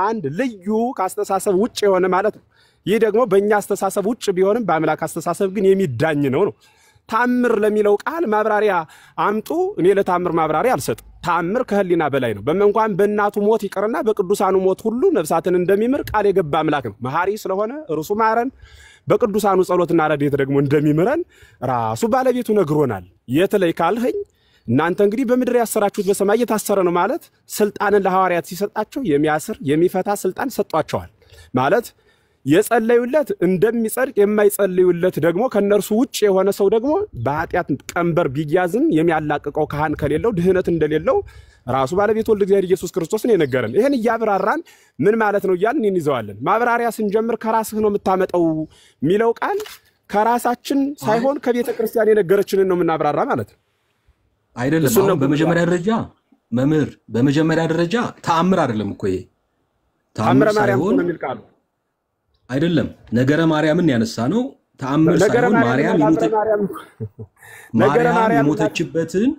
አንድ ልዩ ከአስተሳሰብ ውጭ የሆነ ማለት ነው። ይህ ደግሞ በእኛ አስተሳሰብ ውጭ ቢሆንም በአምላክ አስተሳሰብ ግን የሚዳኝ ነው። ተአምር ለሚለው ቃል ማብራሪያ አምጡ። እኔ ለተአምር ማብራሪያ አልሰጥም። ተአምር ከሕሊና በላይ ነው። በመንኳን በእናቱ ሞት ይቀርና በቅዱሳኑ ሞት ሁሉ ነፍሳትን እንደሚምር ቃል የገባ አምላክ ነው። መሐሪ ስለሆነ እርሱ ማረን፣ በቅዱሳኑ ጸሎትና ረድኤት ደግሞ እንደሚምረን ራሱ ባለቤቱ ነግሮናል። የት ላይ ካልኸኝ እናንተ እንግዲህ በምድር ያሰራችሁት በሰማይ የታሰረ ነው ማለት ስልጣንን ለሐዋርያት ሲሰጣቸው የሚያስር የሚፈታ ስልጣን ሰጧቸዋል ማለት የጸለዩለት እንደሚጸድቅ የማይጸልዩለት ደግሞ ከነርሱ ውጭ የሆነ ሰው ደግሞ በኃጢአት ቀንበር ቢያዝም የሚያላቅቀው ካህን ከሌለው ድህነት እንደሌለው ራሱ ባለቤቱ ወልደ እግዚአብሔር ኢየሱስ ክርስቶስ ነው የነገረን። ይሄን እያብራራን ምን ማለት ነው እያልን እንይዘዋለን። ማብራሪያ ስንጀምር ከራስህ ነው የምታመጣው የሚለው ቃል ከራሳችን ሳይሆን ከቤተ ክርስቲያን የነገረችንን ነው የምናብራራ ማለት ነው አይደለም። አሁን በመጀመሪያ ደረጃ መምህር በመጀመሪያ ደረጃ ተአምር አይደለም እኮ ይሄ ተአምር ሳይሆን ነው የሚል ቃል አይደለም። ነገረ ማርያምን ያነሳ ነው። ተአምር ሳይሆን ማርያም የሞተችበትን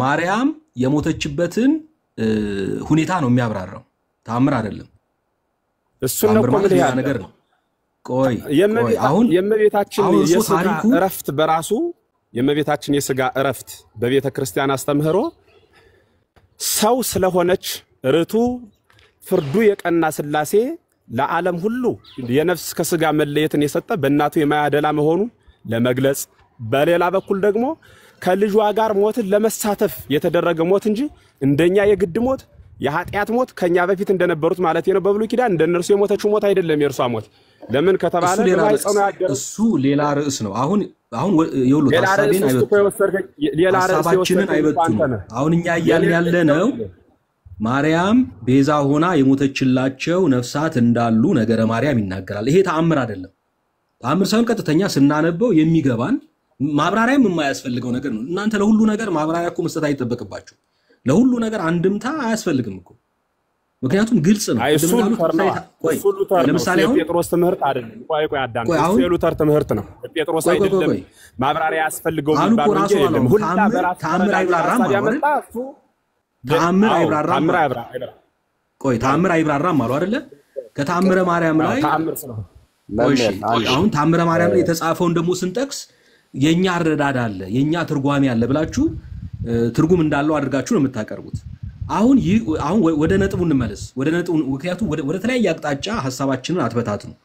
ማርያም የሞተችበትን ሁኔታ ነው የሚያብራራው። ተአምር አይደለም። እሱን ነው ማለት ያ ነገር ነው። አሁን የእመቤታችን የሥጋ እረፍት በራሱ የእመቤታችን የሥጋ እረፍት በቤተ ክርስቲያን አስተምህሮ ሰው ስለሆነች ርቱ ፍርዱ የቀና ሥላሴ ለዓለም ሁሉ የነፍስ ከሥጋ መለየትን የሰጠ በእናቱ የማያደላ መሆኑ ለመግለጽ፣ በሌላ በኩል ደግሞ ከልጇ ጋር ሞትን ለመሳተፍ የተደረገ ሞት እንጂ እንደኛ የግድ ሞት የኃጢአት ሞት ከኛ በፊት እንደነበሩት ማለት ነው በብሉይ ኪዳን እንደነርሱ የሞተችው ሞት አይደለም የእርሷ ሞት። ለምን ከተባለ እሱ ሌላ ርዕስ ነው። አሁን ይኸውልህ ሐሳባችንን አይበቱም። አሁን እኛ እያልን ያለነው ማርያም ቤዛ ሆና የሞተችላቸው ነፍሳት እንዳሉ ነገረ ማርያም ይናገራል። ይሄ ተአምር አይደለም። ተአምር ሳይሆን ቀጥተኛ ስናነበው የሚገባን ማብራሪያም የማያስፈልገው ነገር ነው። እናንተ ለሁሉ ነገር ማብራሪያ እኮ መስጠት አይጠበቅባችሁ። ለሁሉ ነገር አንድምታ አያስፈልግም እኮ ምክንያቱም ግልጽ ነው። ለምሳሌ ጴጥሮስ ትምህርት አይደለም። ቆይ አዳም የሉተር ትምህርት ነው። ጴጥሮስ አይደለም ማብራሪያ ያስፈልገው የሚባል እንጂ የለም። ሁላ በራሱ ተአምር አይብራራም ማለት ተአምር አይብራራም። ቆይ ተአምር አይብራራም አሉ አይደለ? ከተአምረ ማርያም ላይ አሁን ተአምረ ማርያም ላይ የተጻፈውን ደግሞ ስንጠቅስ የኛ አረዳድ አለ የኛ ትርጓሜ አለ ብላችሁ ትርጉም እንዳለው አድርጋችሁ ነው የምታቀርቡት። አሁን ወደ ነጥቡ እንመለስ። ወደ ነጥቡ ምክንያቱም ወደ ተለያየ አቅጣጫ ሐሳባችንን አትበታት ነው።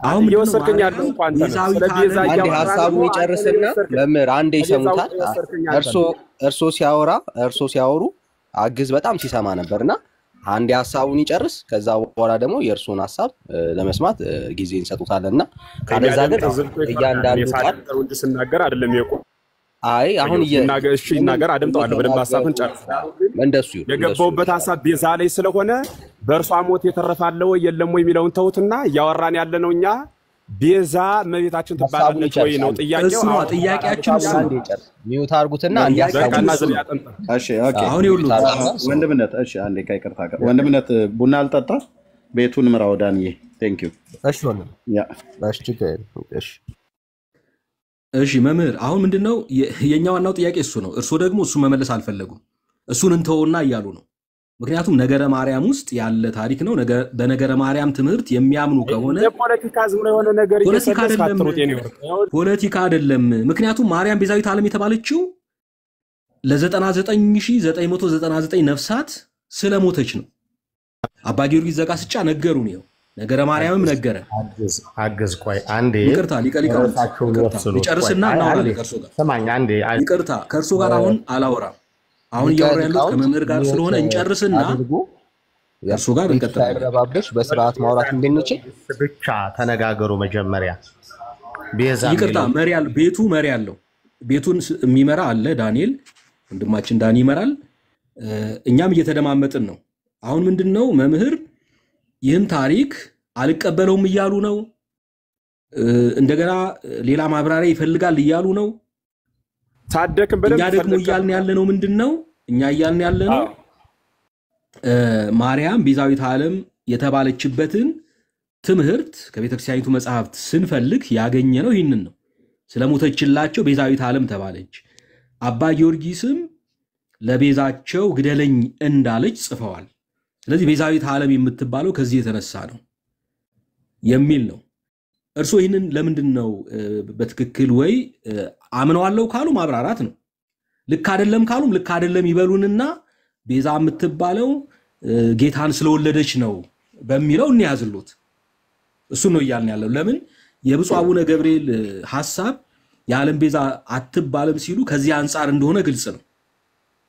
አሁን እየወሰድከኝ ያለው እንኳን ስለቤዛ አንዴ ሐሳቡን ይጨርስና መምህር አንዴ ይሰሙታል። እርሶ ሲያወሩ አግዝ በጣም ሲሰማ ነበርና አንዴ ሐሳቡን ይጨርስ። ከዛ በኋላ ደግሞ የእርሱን ሐሳብ ለመስማት ጊዜ እንሰጡታለንና ካለዛ ግን እያንዳንዱ ቃል ሲናገር አይደለም የቆ አይ አሁን ይናገር አድምጠዋለሁ በደንብ ሐሳቡን ጨርስ። እንደሱ የገባውበት ሐሳብ ቤዛ ላይ ስለሆነ በእርሷ ሞት የተረፋለ ወይ የለም ወይ የሚለውን ተውትና እያወራን ያለነው እኛ ቤዛ እመቤታችን ትባላለች ወይ ነው ጥያቄው። ጥያቄያችን እሱ ነው። ሚውት አድርጉትና እንዲያሳውቁ። እሺ ኦኬ። አሁን ይኸውልህ ወንድምነት እሺ አንዴ ይቅርታ ጋር ወንድምነት ቡና አልጠጣ ቤቱን ምራው ዳንዬ ቴንክ ዩ። እሺ ወንድም ያ እሺ መምህር አሁን ምንድነው የኛ ዋናው ጥያቄ እሱ ነው። እርሱ ደግሞ እሱ መመለስ አልፈለጉም። እሱን እንተውና እያሉ ነው። ምክንያቱም ነገረ ማርያም ውስጥ ያለ ታሪክ ነው። በነገረ ማርያም ትምህርት የሚያምኑ ከሆነ ፖለቲካ አይደለም። ምክንያቱም ማርያም ቤዛዊት ዓለም የተባለችው ለ99999 ነፍሳት ስለሞተች ነው። አባ ጊዮርጊስ ዘጋስጫ ነገሩን ነው። ነገረ ማርያምም ነገረ አግዝ ቆይ አንዴ ይቅርታ ሊጨርስና እናወራለን ከእርሱ ጋር ሰማኝ አንዴ ይቅርታ ከእርሱ ጋር አሁን አላወራም አሁን እያወራ ያለው ከመምህር ጋር ስለሆነ እንጨርስና እርሱ ጋር እንቀጥላለን በስርዓት ማውራት እንድንችል ብቻ ተነጋገሩ መጀመሪያ ቤዛ ይቅርታ ቤቱ መሪ ያለው ቤቱን የሚመራ አለ ዳንኤል ወንድማችን ዳኒ ይመራል እኛም እየተደማመጥን ነው አሁን ምንድነው መምህር ይህን ታሪክ አልቀበለውም እያሉ ነው እንደገና ሌላ ማብራሪያ ይፈልጋል እያሉ ነው ታደክም በደም እኛ ደግሞ እያልን ያለነው ምንድነው እኛ እያልን ያለነው ማርያም ቤዛዊት ዓለም የተባለችበትን ትምህርት ከቤተክርስቲያኒቱ መጽሐፍት ስንፈልግ ያገኘነው ይህንን ነው ስለሞተችላቸው ቤዛዊት ዓለም ተባለች አባ ጊዮርጊስም ለቤዛቸው ግደለኝ እንዳለች ጽፈዋል ስለዚህ ቤዛዊት ዓለም የምትባለው ከዚህ የተነሳ ነው የሚል ነው እርሱ ይህንን ለምንድነው በትክክል ወይ አምነዋለው ካሉ ማብራራት ነው ልክ አይደለም ካሉም ልክ አይደለም ይበሉንና ቤዛ የምትባለው ጌታን ስለወለደች ነው በሚለው እንያዝሉት እሱ ነው ይያልን ያለው ለምን የብፁዕ አቡነ ገብርኤል ሐሳብ የዓለም ቤዛ አትባለም ሲሉ ከዚህ አንፃር እንደሆነ ግልጽ ነው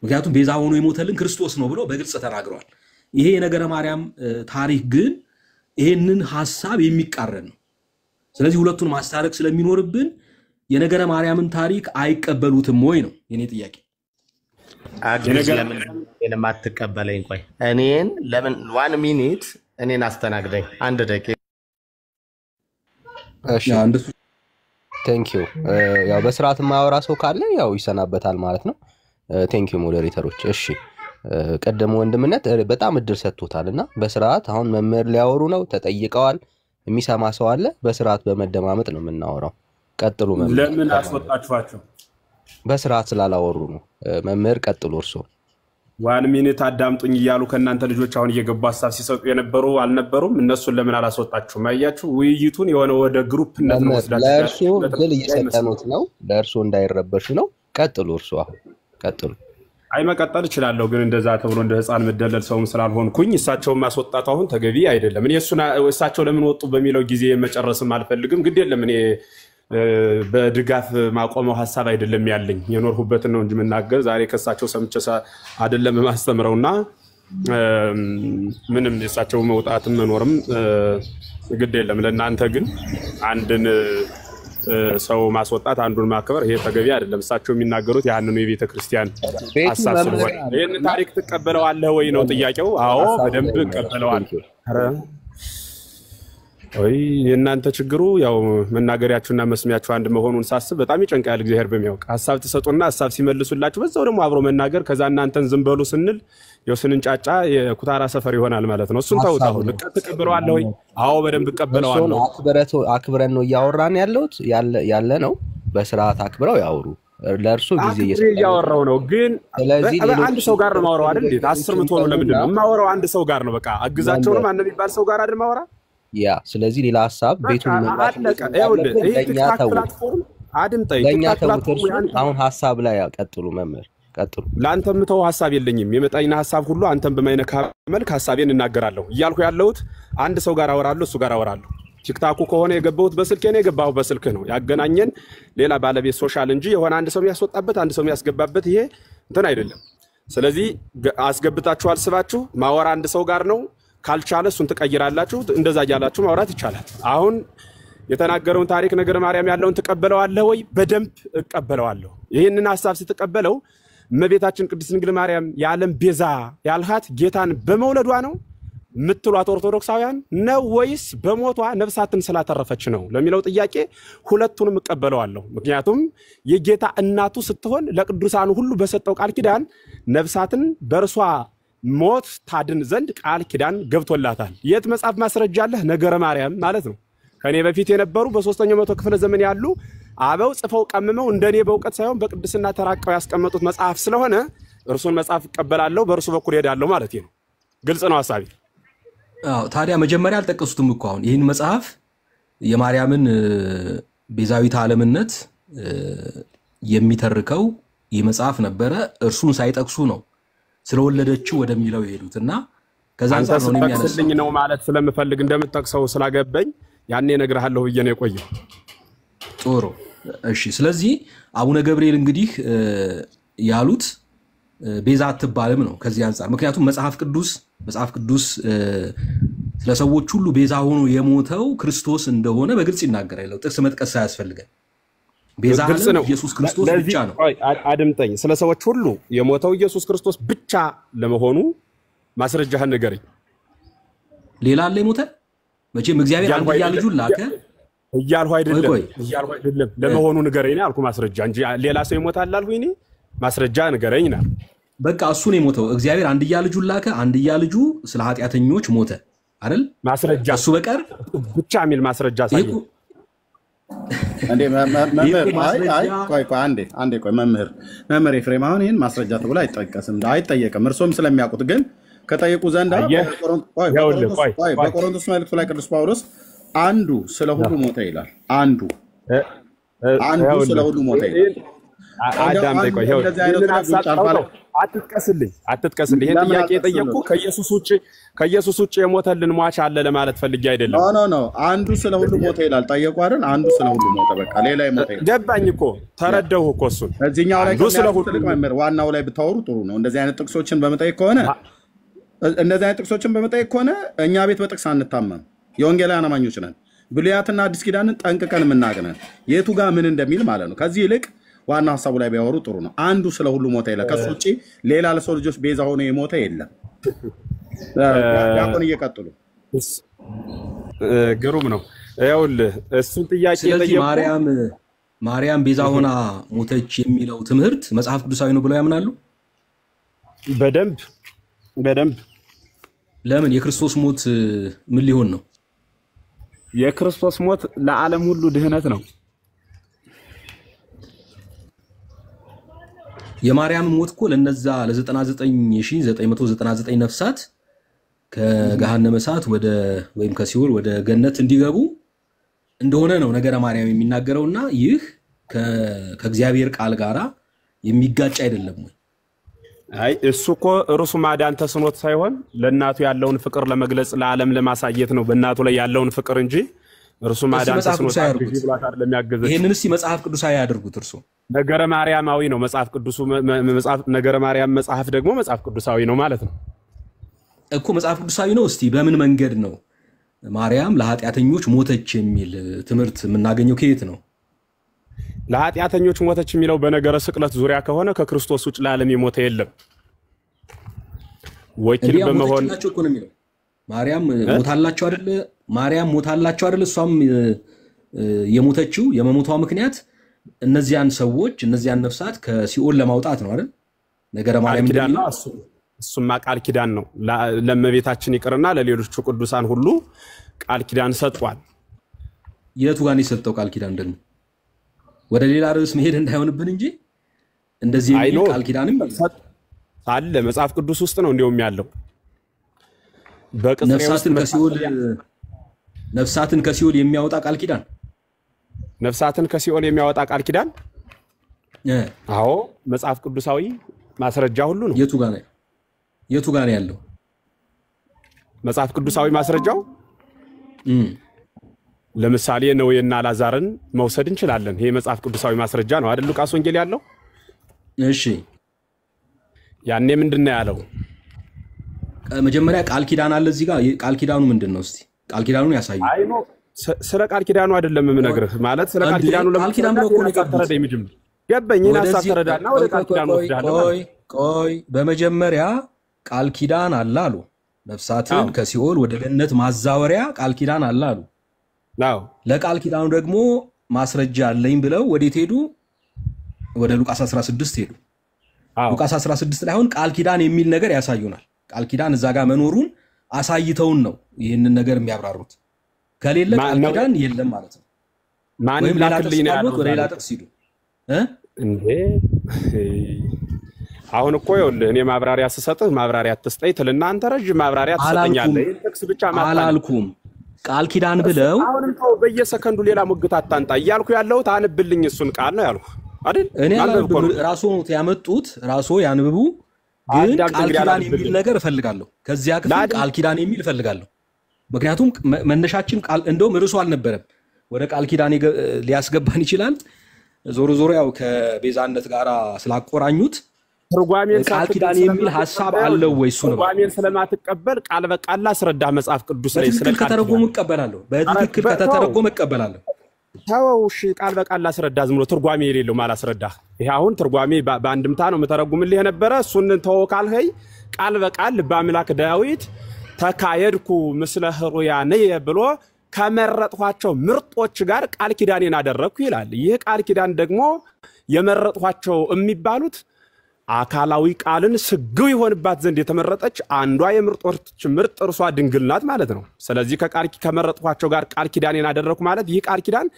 ምክንያቱም ቤዛ ሆኖ የሞተልን ክርስቶስ ነው ብሎ በግልጽ ተናግሯል ይሄ የነገረ ማርያም ታሪክ ግን ይሄንን ሐሳብ የሚቃረን ነው ስለዚህ ሁለቱን ማስታረቅ ስለሚኖርብን የነገረ ማርያምን ታሪክ አይቀበሉትም ወይ ነው የኔ ጥያቄ ለምን አትቀበለኝ ቆይ እኔን ለምን 1 ሚኒት እኔን አስተናግደኝ 1 ደቂቃ እሺ ቴንኪው ያው በስርዓት ማወራ ሰው ካለ ያው ይሰናበታል ማለት ነው ቴንኪው ሞዴሬተሮች እሺ ቀደም ወንድምነት በጣም እድል ሰጥቶታልና በስርዓት አሁን መምህር ሊያወሩ ነው ተጠይቀዋል የሚሰማ ሰው አለ በስርዓት በመደማመጥ ነው የምናወራው ቀጥሉ መምህር ለምን አስወጣችኋቸው በስርዓት ስላላወሩ ነው መምህር ቀጥሉ እርሶ 1 ሚኒት አዳምጡኝ ይያሉ ከናንተ ልጆች አሁን እየገቡ ሐሳብ ሲሰጡ የነበሩ አልነበሩም እነሱን ለምን አላስወጣችሁም አያችሁ ውይይቱን የሆነ ወደ ግሩፕነት ነው ወስዳችሁ ለእርሱ ግል እየሰጠኑት ነው ለእርሱ እንዳይረበሹ ነው ቀጥሉ እርሱ አሁን ቀጥሉ አይ መቀጠል ይችላል ግን እንደዛ ተብሎ እንደ ህፃን መደለል ሰውም ስላልሆንኩኝ እሳቸው ማስወጣቱ አሁን ተገቢ አይደለም እኔ እሳቸው ለምን ወጡ በሚለው ጊዜ መጨረስም አልፈልግም ግድ የለም እኔ በድጋፍ ማቆመው ሐሳብ አይደለም ያለኝ የኖርሁበት ነው እንጂ መናገር ዛሬ ከሳቸው ሰምቼ አይደለም ማስተምረውና ምንም የሳቸው መውጣትም መኖርም ግድ የለም ለእናንተ ግን አንድን ሰው ማስወጣት አንዱን ማከበር ይሄ ተገቢ አይደለም እሳቸው የሚናገሩት ያንኑ የቤተ ክርስቲያን ሐሳብ ስለሆነ ይሄን ታሪክ ተቀበለዋለህ ወይ ነው ጥያቄው አዎ በደንብ ተቀበለዋለሁ ወይ የእናንተ ችግሩ ያው መናገሪያችሁና መስሚያችሁ አንድ መሆኑን ሳስብ በጣም ይጨንቃል እግዚአብሔር በሚያውቅ ሐሳብ ተሰጡና ሐሳብ ሲመልሱላችሁ በዛው ደግሞ አብሮ መናገር ከዛ እናንተን ዝም በሉ ስንል የስንንጫጫ የኩታራ ሰፈር ይሆናል ማለት ነው እሱን ታውታው ተቀበለዋለህ ወይ አዎ በደንብ ተቀበለዋለሁ አክብረን ነው ያወራን ያለ ነው በስርዓት አክብረው ያወሩ ለእርሱ ጊዜ እያወራው ነው ግን አንድ ሰው ጋር ነው ማወራው አይደል እንዴ 10 ምትሆኑ ለምንድን ነው ማወራው አንድ ሰው ጋር ነው በቃ አግዛቸው ነው ማን የሚባል ሰው ጋር አይደል ማወራ ያ ስለዚህ ሌላ ሐሳብ ቤቱን አሁን ሐሳብ ላይ ቀጥሉ መምህር ቀጥሉ ላንተም ተው ሐሳብ የለኝም የመጣኝና ሐሳብ ሁሉ አንተም በማይነካ መልክ ሐሳቤን እናገራለሁ ይያልኩ ያለሁት አንድ ሰው ጋር አወራለሁ እሱ ጋር አወራለሁ ቲክታኩ ከሆነ የገባሁት በስልኬ ነው የገባሁት በስልክ ነው ያገናኘን ሌላ ባለቤት ሶሻል እንጂ የሆነ አንድ ሰው የሚያስወጣበት አንድ ሰው የሚያስገባበት ይሄ እንትን አይደለም ስለዚህ አስገብታችሁ አልስባችሁ ማወራ አንድ ሰው ጋር ነው ካልቻለ እሱን ተቀይራላችሁ እንደዛ ያላችሁ ማውራት ይቻላል አሁን የተናገረውን ታሪክ ነገረ ማርያም ያለውን ተቀበለዋለህ ወይ በደንብ እቀበለዋለሁ ይሄንን ሐሳብ ስትቀበለው እመቤታችን ቅድስት ድንግል ማርያም የዓለም ቤዛ ያልሃት ጌታን በመውለዷ ነው ምትሏት ኦርቶዶክሳውያን ነው ወይስ በሞቷ ነፍሳትን ስላተረፈች ነው ለሚለው ጥያቄ ሁለቱንም እቀበለዋለሁ ምክንያቱም የጌታ እናቱ ስትሆን ለቅዱሳኑ ሁሉ በሰጠው ቃል ኪዳን ነፍሳትን በርሷ ሞት ታድን ዘንድ ቃል ኪዳን ገብቶላታል የት መጽሐፍ ማስረጃ አለ ነገረ ማርያም ማለት ነው ከኔ በፊት የነበሩ በ3ኛው መቶ ክፍለ ዘመን ያሉ አበው ጽፈው ቀምመው እንደኔ በእውቀት ሳይሆን በቅድስና ተራቀው ያስቀመጡት መጽሐፍ ስለሆነ እርሱን መጽሐፍ እቀበላለሁ በእርሱ በኩል ሄዳለሁ ማለት ነው ግልጽ ነው ሐሳቢ አዎ ታዲያ መጀመሪያ አልጠቀሱትም እኮ አሁን ይሄን መጽሐፍ የማርያምን ቤዛዊት ዓለምነት የሚተርከው ይህ መጽሐፍ ነበረ እርሱን ሳይጠቅሱ ነው ስለወለደችው ወደሚለው ይሄዱትና ከዛ አንተ አንፃር ነው የሚያነሳው። ስትጠቅስልኝ ነው ማለት ስለምፈልግ እንደምትጠቅሰው ስላገበኝ ያኔ እነግርሃለሁ ብዬ ነው የቆየው። ጥሩ እሺ። ስለዚህ አቡነ ገብርኤል እንግዲህ ያሉት ቤዛ አትባልም ነው ከዚህ አንፃር። ምክንያቱም መጽሐፍ ቅዱስ ስለ ሰዎች ሁሉ ቤዛ ሆኖ የሞተው ክርስቶስ እንደሆነ በግልጽ ይናገራል። ጥቅስ መጥቀስ ሳያስፈልገን ቤዛ ነው ኢየሱስ ክርስቶስ ብቻ ነው። አድምጠኝ። ስለ ሰዎች ሁሉ የሞተው ኢየሱስ ክርስቶስ ብቻ ለመሆኑ ማስረጃህን ንገረኝ። ሌላ አለ የሞተ? መቼም እግዚአብሔር አንድያ ልጁን ላከ እያልሁ አይደለም ለመሆኑ ንገረኝ አልኩ ማስረጃ እንጂ ሌላ ሰው ይሞታል አልሁኝ እኔ ማስረጃ ንገረኝ ነው። በቃ እሱ ነው የሞተው። እግዚአብሔር አንድያ ልጁን ላከ፣ አንድያ ልጁ ስለ ኃጢአተኞች ሞተ አይደል? ማስረጃ እሱ በቀር ብቻ የሚል ማስረጃ ሳይሆን አንዴ መምህር ኤፍሬም አሁን ይሄን ማስረጃ ተብሎ አይጠየቅም። እርሶም ስለሚያውቁት ግን ከጠየቁ ዘንዳ በቆሮንቶስ መልእክቱ ላይ ቅዱስ ጳውሎስ አንዱ ስለ ሁሉ ሞተ ይላል። አንዱ ስለ ሁሉ ሞተ ይላል። አትጥቀስልኝ። ይሄን ጥያቄ የጠየቅኩ ከኢየሱስ ውጭ የሞተልን ሟች አለ ለማለት ፈልጌ አይደለም። ኖ አንዱ ስለ ሁሉ ሞተ ይላል። ጠየቁ አይደል? አንዱ ስለ ሁሉ ሞተ። በቃ ሌላ የሞተ ይላል። ገባኝ እኮ ተረዳሁ እኮ እሱን። እዚህኛው ላይ ዋናው ላይ ብታወሩ ጥሩ ነው። እንደዚህ አይነት ጥቅሶችን በመጠየቅ ከሆነ እኛ ቤት በጥቅስ አንታመም። የወንጌላውያን አማኞች ነን። ብሉያትና አዲስ ኪዳንን ጠንቅቀን የምናገናኝ የቱ ጋር ምን እንደሚል ማለት ነው። ከዚህ ይልቅ ዋና ሐሳቡ ላይ ቢያወሩ ጥሩ ነው። አንዱ ስለ ሁሉ ሞተ ይላል። ከሱ ውጪ ሌላ ለሰው ልጆች ቤዛ ሆኖ የሞተ የለም። ያቆን እየቀጥሉ ግሩም ነው። ይኸውልህ እሱን ጥያቄ የጠየቁ ማርያም ቤዛ ሆና ሞተች የሚለው ትምህርት መጽሐፍ ቅዱሳዊ ነው ብለው ያምናሉ? በደንብ ለምን? የክርስቶስ ሞት ምን ሊሆን ነው? የክርስቶስ ሞት ለዓለም ሁሉ ድህነት ነው። የማርያም ሞት እኮ ለነዛ ለ99999 ነፍሳት ከገሃነመ እሳት ወይም ከሲኦል ወደ ገነት እንዲገቡ እንደሆነ ነው ነገረ ማርያም የሚናገረውና ይህ ከእግዚአብሔር ቃል ጋራ የሚጋጭ አይደለም ወይ? አይ እሱ እኮ ርሱ ማዳን ተስኖት ሳይሆን ለእናቱ ያለውን ፍቅር ለመግለጽ ለዓለም ለማሳየት ነው በእናቱ ላይ ያለውን ፍቅር እንጂ እርሱ ማዳን ተስኖት አይደለም ያገዘ። ይሄንን እስቲ መጽሐፍ ቅዱሳዊ ያድርጉት። እርሱ ነገረ ማርያማዊ ነው መጽሐፍ ቅዱሱ። ነገረ ማርያም መጽሐፍ ደግሞ መጽሐፍ ቅዱሳዊ ነው ማለት ነው እኮ። መጽሐፍ ቅዱሳዊ ነው። እስቲ በምን መንገድ ነው ማርያም ለኃጢአተኞች ሞተች የሚል ትምህርት የምናገኘው? ከየት ነው? ለኃጢአተኞች ሞተች የሚለው በነገረ ስቅለት ዙሪያ ከሆነ ከክርስቶስ ውጭ ለዓለም የሞተ የለም። ወኪል በመሆን እኮ ነው የሚለው። ማርያም ሞታላችሁ አይደል? እሷም የሞተችው የመሞቷ ምክንያት እነዚያን ሰዎች እነዚያን ነፍሳት ከሲኦል ለማውጣት ነው አይደል? ነገረ ማርያም ኪዳን ነው። እሱማ ቃል ኪዳን ነው። ለእመቤታችን ይቅርና ለሌሎቹ ቅዱሳን ሁሉ ቃል ኪዳን ሰጥቷል። የቱ ጋር ነው የሰጠው ቃል ኪዳን? ደግሞ ወደ ሌላ ርዕስ መሄድ እንዳይሆንብን እንጂ እንደዚህ የሚል ቃል ኪዳንም አለ መጽሐፍ ቅዱስ ውስጥ ነው እንደውም ያለው። ነፍሳትን ከሲኦል የሚያወጣ ቃል ኪዳን አዎ መጽሐፍ ቅዱሳዊ ማስረጃ ሁሉ ነው። የቱ ጋር ነው ያለው መጽሐፍ ቅዱሳዊ ማስረጃው? ለምሳሌ ነዌና ላዛርን መውሰድ እንችላለን። ይሄ መጽሐፍ ቅዱሳዊ ማስረጃ ነው አይደል? ሉቃስ ወንጌል ያለው። እሺ ያኔ ምንድነው ያለው? መጀመሪያ ቃል ኪዳን አለ እዚህ ጋር። ቃል ኪዳኑ ምንድነው? እስቲ ቃል ኪዳኑን ያሳዩ። አይ ነው ስለ ቃል ኪዳኑ አይደለም የምነግርህ። ማለት ስለ ቃል ኪዳኑ ቃል ኪዳኑ ብሎ እኮ ነው ተረዳኝ። ምንድነው ገባኝና ሐሳብ ተረዳና ወደ ቃል ኪዳኑ ወስደሃለሁ። ቆይ በመጀመሪያ ቃል ኪዳን አለ አሉ። ነፍሳትን ከሲኦል ወደ ገነት ማዛወሪያ ቃል ኪዳን አለ አሉ። ለቃል ኪዳኑ ደግሞ ማስረጃ አለኝ ብለው ወዴት ሄዱ? ወደ ሉቃስ 16 ሄዱ። ሉቃስ 16 ላይ አሁን ቃል ኪዳን የሚል ነገር ያሳዩናል። ቃል ኪዳን እዛ ጋር መኖሩን አሳይተውን ነው ይህንን ነገር የሚያብራሩት። ከሌለ ቃል ኪዳን የለም ማለት ነው። ማንም ላክልኝ ነው ያለው። ወደ ሌላ ጥቅስ ሂዱ እንዴ። አሁን እኮ ይኸውልህ እኔ ማብራሪያ ስሰጥህ ማብራሪያ አትስጠኝ ትልና አንተ ረጅም ማብራሪያ ትሰጠኛለህ። ጥቅስ ብቻ አላልኩም። ቃል ኪዳን ብለው አሁንም ተው በየሰከንዱ ሌላ ሙግት አታንጣ እያልኩ ያለሁት አንብልኝ እሱን ቃል ነው ያልኩ አይደል? እኔ አላልኩም። ራስዎ ያመጡት ራስዎ ያንብቡ። ግን ቃል ኪዳን የሚል ነገር እፈልጋለሁ። ከዚያ ክፍል ቃል ኪዳን የሚል እፈልጋለሁ። ምክንያቱም መነሻችን ቃል እንደውም ርዕሱ አልነበረም። ወደ ቃል ኪዳን ሊያስገባን ይችላል። ዞሮ ዞሮ ያው ከቤዛነት ጋር ስላቆራኙት ትርጓሜን ቃል ኪዳን የሚል ሐሳብ አለው ወይ? እሱ ነው ትርጓሜን ስለማትቀበል ቃል በቃል አስረዳ መጽሐፍ ቅዱስ ላይ ስለ ከተረጎሙ እቀበላለሁ። በትክክል ከተረጎመ እቀበላለሁ። ታውሽ ቃል በቃል አስረዳ ዝም ብሎ ትርጓሜ የሌለው ማላስረዳ። ይሄ አሁን ትርጓሜ በአንድምታ ነው መተረጉምልህ የነበረ እሱን ተወካልኸይ ቃል በቃል በአምላክ ዳዊት ተካየድኩ ምስለ ሕሩያነ ብሎ ከመረጥኋቸው ምርጦች ጋር ቃል ኪዳኔን አደረኩ ይላል። ይህ ቃል ኪዳን ደግሞ የመረጥኋቸው የሚባሉት አካላዊ ቃልን ስግው ይሆንባት ዘንድ የተመረጠች አንዷ የምርጦች ምርጥ እርሷ ድንግል ናት ማለት ነው። ስለዚህ ከመረጥኋቸው ጋር ቃል ኪዳኔን አደረኩ ማለት ይህ ቃል ኪዳን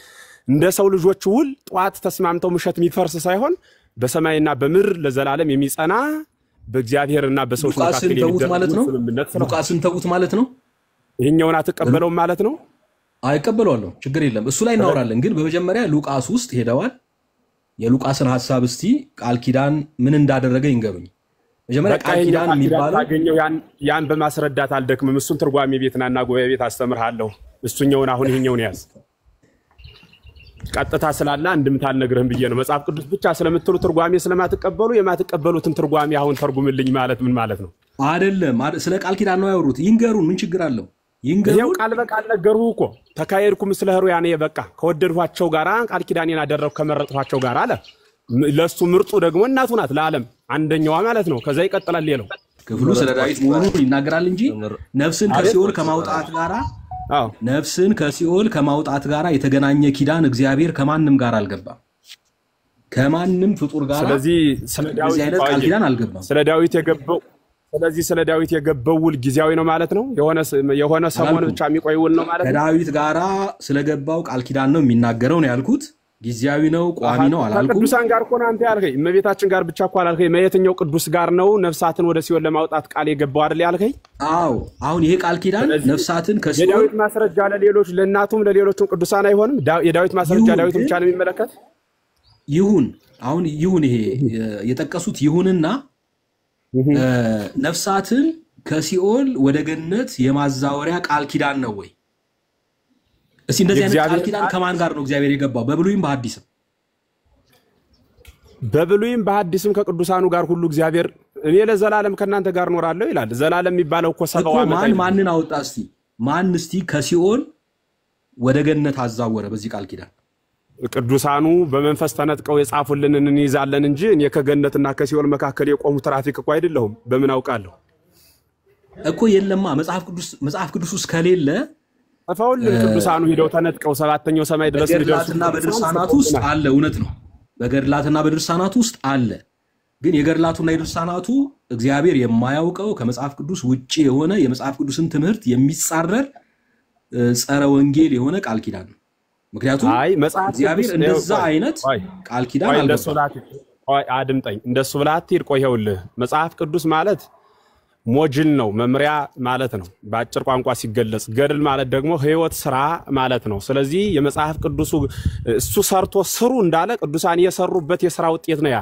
እንደ ሰው ልጆች ውል ጧት ተስማምተው ምሸት የሚፈርስ ሳይሆን በሰማይና በምድር ለዘላለም የሚጸና በእግዚአብሔርና በሰዎች መካከል የሚደረግ ስምምነት ነው። ሉቃስን ተውት ማለት ነው። ይሄኛውን አትቀበለውም ማለት ነው። አይቀበለዋለሁ፣ ችግር የለም። እሱ ላይ እናወራለን። ግን በመጀመሪያ ሉቃስ ውስጥ ሄደዋል። የሉቃስን ሐሳብ እስቲ ቃል ኪዳን ምን እንዳደረገ ይንገሩኝ። መጀመሪያ ቃል ኪዳን የሚባለው ታገኘው ያን በማስረዳት አልደክምም። እሱን ትርጓሜ ቤትናና ጉባኤ ቤት አስተምርሃለሁ። እሱኛውን አሁን ይሄኛውን ያዝ። ቀጥታ ስላለ አንድምታ አልነግርህም ብዬ ነው። መጽሐፍ ቅዱስ ብቻ ስለምትሉ ትርጓሜ ስለማትቀበሉ የማትቀበሉትን ትርጓሜ አሁን ተርጉምልኝ ማለት ምን ማለት ነው? አይደለም፣ ስለ ቃል ኪዳን ነው ያወሩት። ይንገሩን፣ ምን ችግር አለው? ይሄው ቃል በቃል ነገርሁ እኮ ተካየድኩ ምስለ ሕሩያነ በቃ ከወደድኋቸው ጋራ ቃል ኪዳኔን አደረኩ ከመረጥኋቸው ጋራ አለ። ለሱ ምርጡ ደግሞ እናቱ ናት ለዓለም አንደኛዋ ማለት ነው። ከዛ ይቀጥላል ሌላው ክፍሉ ስለ ዳዊት መሆኑን ይናገራል እንጂ ነፍስን ከሲኦል ከማውጣት ጋራ ነፍስን ከሲኦል ከማውጣት ጋራ የተገናኘ ኪዳን እግዚአብሔር ከማንም ጋር አልገባም። ከማንም ፍጡር ጋር ስለዚህ ስለ ዳዊት ቃል ኪዳን አልገባም። ስለ ዳዊት የገባው ውል ጊዜያዊ ነው ማለት ነው። የሆነ ሰሞን ብቻ የሚቆይ ውል ነው ማለት ነው። ከዳዊት ጋራ ስለገባው ቃል ኪዳን ነው የሚናገረው ነው ያልኩት። ጊዜያዊ ነው ቋሚ ነው አላልኩም። ቅዱሳን ጋር እኮ ነው አንተ ያልከኝ። እመቤታችን ጋር ብቻ እኮ አላልከኝ። የትኛው ቅዱስ ጋር ነው ነፍሳትን ወደ ሲኦል ለማውጣት ቃል የገባው አይደል ያልከኝ? አዎ አሁን ይሄ ቃል ኪዳን ነፍሳትን ከሲኦል የዳዊት ማስረጃ ለሌሎች ለእናቱም ለሌሎችም ቅዱሳን አይሆንም። የዳዊት ማስረጃ ዳዊት ብቻ ነው የሚመለከት። ይሁን አሁን ይሁን ይሄ የጠቀሱት ይሁንና ነፍሳትን ከሲኦል ወደ ገነት የማዛወሪያ ቃል ኪዳን ነው ወይ? እስቲ እንደዚህ አይነት ቃል ኪዳን ከማን ጋር ነው እግዚአብሔር የገባው? በብሉይም በሐዲስም በሐዲስም ከቅዱሳኑ ጋር ሁሉ እግዚአብሔር እኔ ለዘላለም ከናንተ ጋር ኖራለሁ ይላል። ዘላለም የሚባለው እኮ 70 ዓመት ማንን አወጣ? ማን እስቲ ከሲኦል ወደ ገነት አዛወረ በዚህ ቃል ኪዳን? ቅዱሳኑ በመንፈስ ተነጥቀው የጻፉልንን እንይዛለን እንጂ እኔ ከገነትና ከሲኦል መካከል የቆሙ ትራፊክ እኮ አይደለሁም። በምን አውቃለሁ እኮ የለማ መጽሐፍ ቅዱስ ውስጥ ከሌለ አፋውልን ቅዱሳኑ ሄደው ተነጥቀው ሰባተኛው ሰማይ ድረስ በገድላትና በድርሳናት ውስጥ አለ። እውነት ነው፣ በገድላትና በድርሳናት ውስጥ አለ። ግን የገድላቱና የድርሳናቱ እግዚአብሔር የማያውቀው ከመጽሐፍ ቅዱስ ውጪ የሆነ የመጽሐፍ ቅዱስን ትምህርት የሚጻረር ጸረ ወንጌል የሆነ ቃል ኪዳን ነው። ምክንያቱም እግዚአብሔር እንደዛ አይነት ቃል ኪዳን አድምጠኝ፣ እንደሱ ብለህ አትሂድ። ቆየውልህ መጽሐፍ ቅዱስ ማለት ሞጅል ነው፣ መምሪያ ማለት ነው በአጭር ቋንቋ ሲገለጽ። ገድል ማለት ደግሞ ሕይወት ስራ ማለት ነው። ስለዚህ የመጽሐፍ ቅዱሱ እሱ ሰርቶ ስሩ እንዳለ ቅዱሳን የሰሩበት የሥራ ውጤት ነው ያ።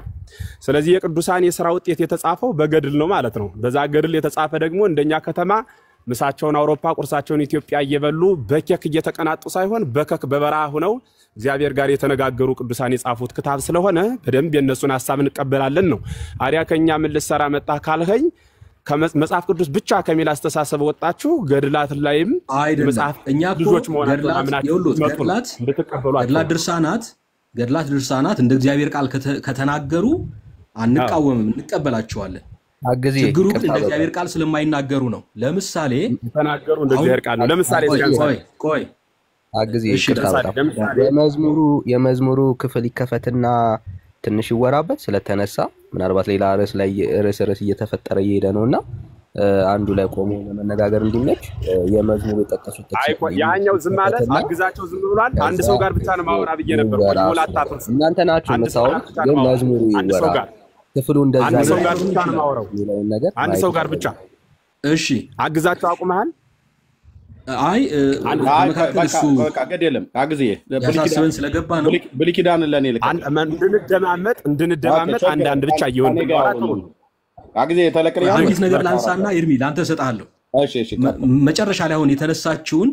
ስለዚህ የቅዱሳን የሥራ ውጤት የተጻፈው በገድል ነው ማለት ነው። በዛ ገድል የተጻፈ ደግሞ እንደኛ ከተማ ምሳቸውን አውሮፓ ቁርሳቸውን ኢትዮጵያ እየበሉ በኬክ እየተቀናጡ ሳይሆን በከክ በበረሃ ሆነው እግዚአብሔር ጋር የተነጋገሩ ቅዱሳን የጻፉት ክታብ ስለሆነ በደንብ የነሱን ሐሳብ እንቀበላለን ነው። አሪያ ከኛ ምን ልሰራ መጣ ካልኸኝ ከመጽሐፍ ቅዱስ ብቻ ከሚል አስተሳሰብ ወጣችሁ ገድላት ላይም መጽሐፍ እኛ ልጆች መሆናቸው ገድላት ድርሳናት እንደ እግዚአብሔር ቃል ከተናገሩ አንቃወምም፣ እንቀበላቸዋለን። ችግሩ እንደ እግዚአብሔር ቃል ስለማይናገሩ ነው። ለምሳሌ ተናገሩ እንደ እግዚአብሔር ቃል ነው። ለምሳሌ ቆይ አግዚ የመዝሙሩ ክፍል ይከፈትና ትንሽ ይወራበት ስለተነሳ ምናልባት ሌላ ርዕስ እየተፈጠረ እየሄደ ነውና አንዱ ላይ ቆሞ ለመነጋገር እንዲመች የመዝሙሩ የጠቀሱት ያኛው ዝም ማለት አግዛቸው ዝም ብሏል። አንድ ሰው ጋር ብቻ ነው ማወራ ብዬ ነበር። ወላታፈስ እናንተ ናችሁ መሳውት ግን መዝሙሩ ይወራ ክፍሉ እንደዛ አንድ ሰው ጋር ብቻ ነው ማወራው ነገር አንድ ሰው ጋር ብቻ። እሺ አግዛቸው አቁመሃል? አይ መካከለሱ በቃ ገደለም አግዜ ያሳስበን ስለገባ ነው። ብልኪዳን ለኔ ልክ እንድንደማመጥ አንድ ብቻ ይሆን አግዜ ተለቅለ አንዲት ነገር ላንሳና ኤርሚ ላንተ ሰጣለሁ። መጨረሻ ላይ አሁን የተነሳችውን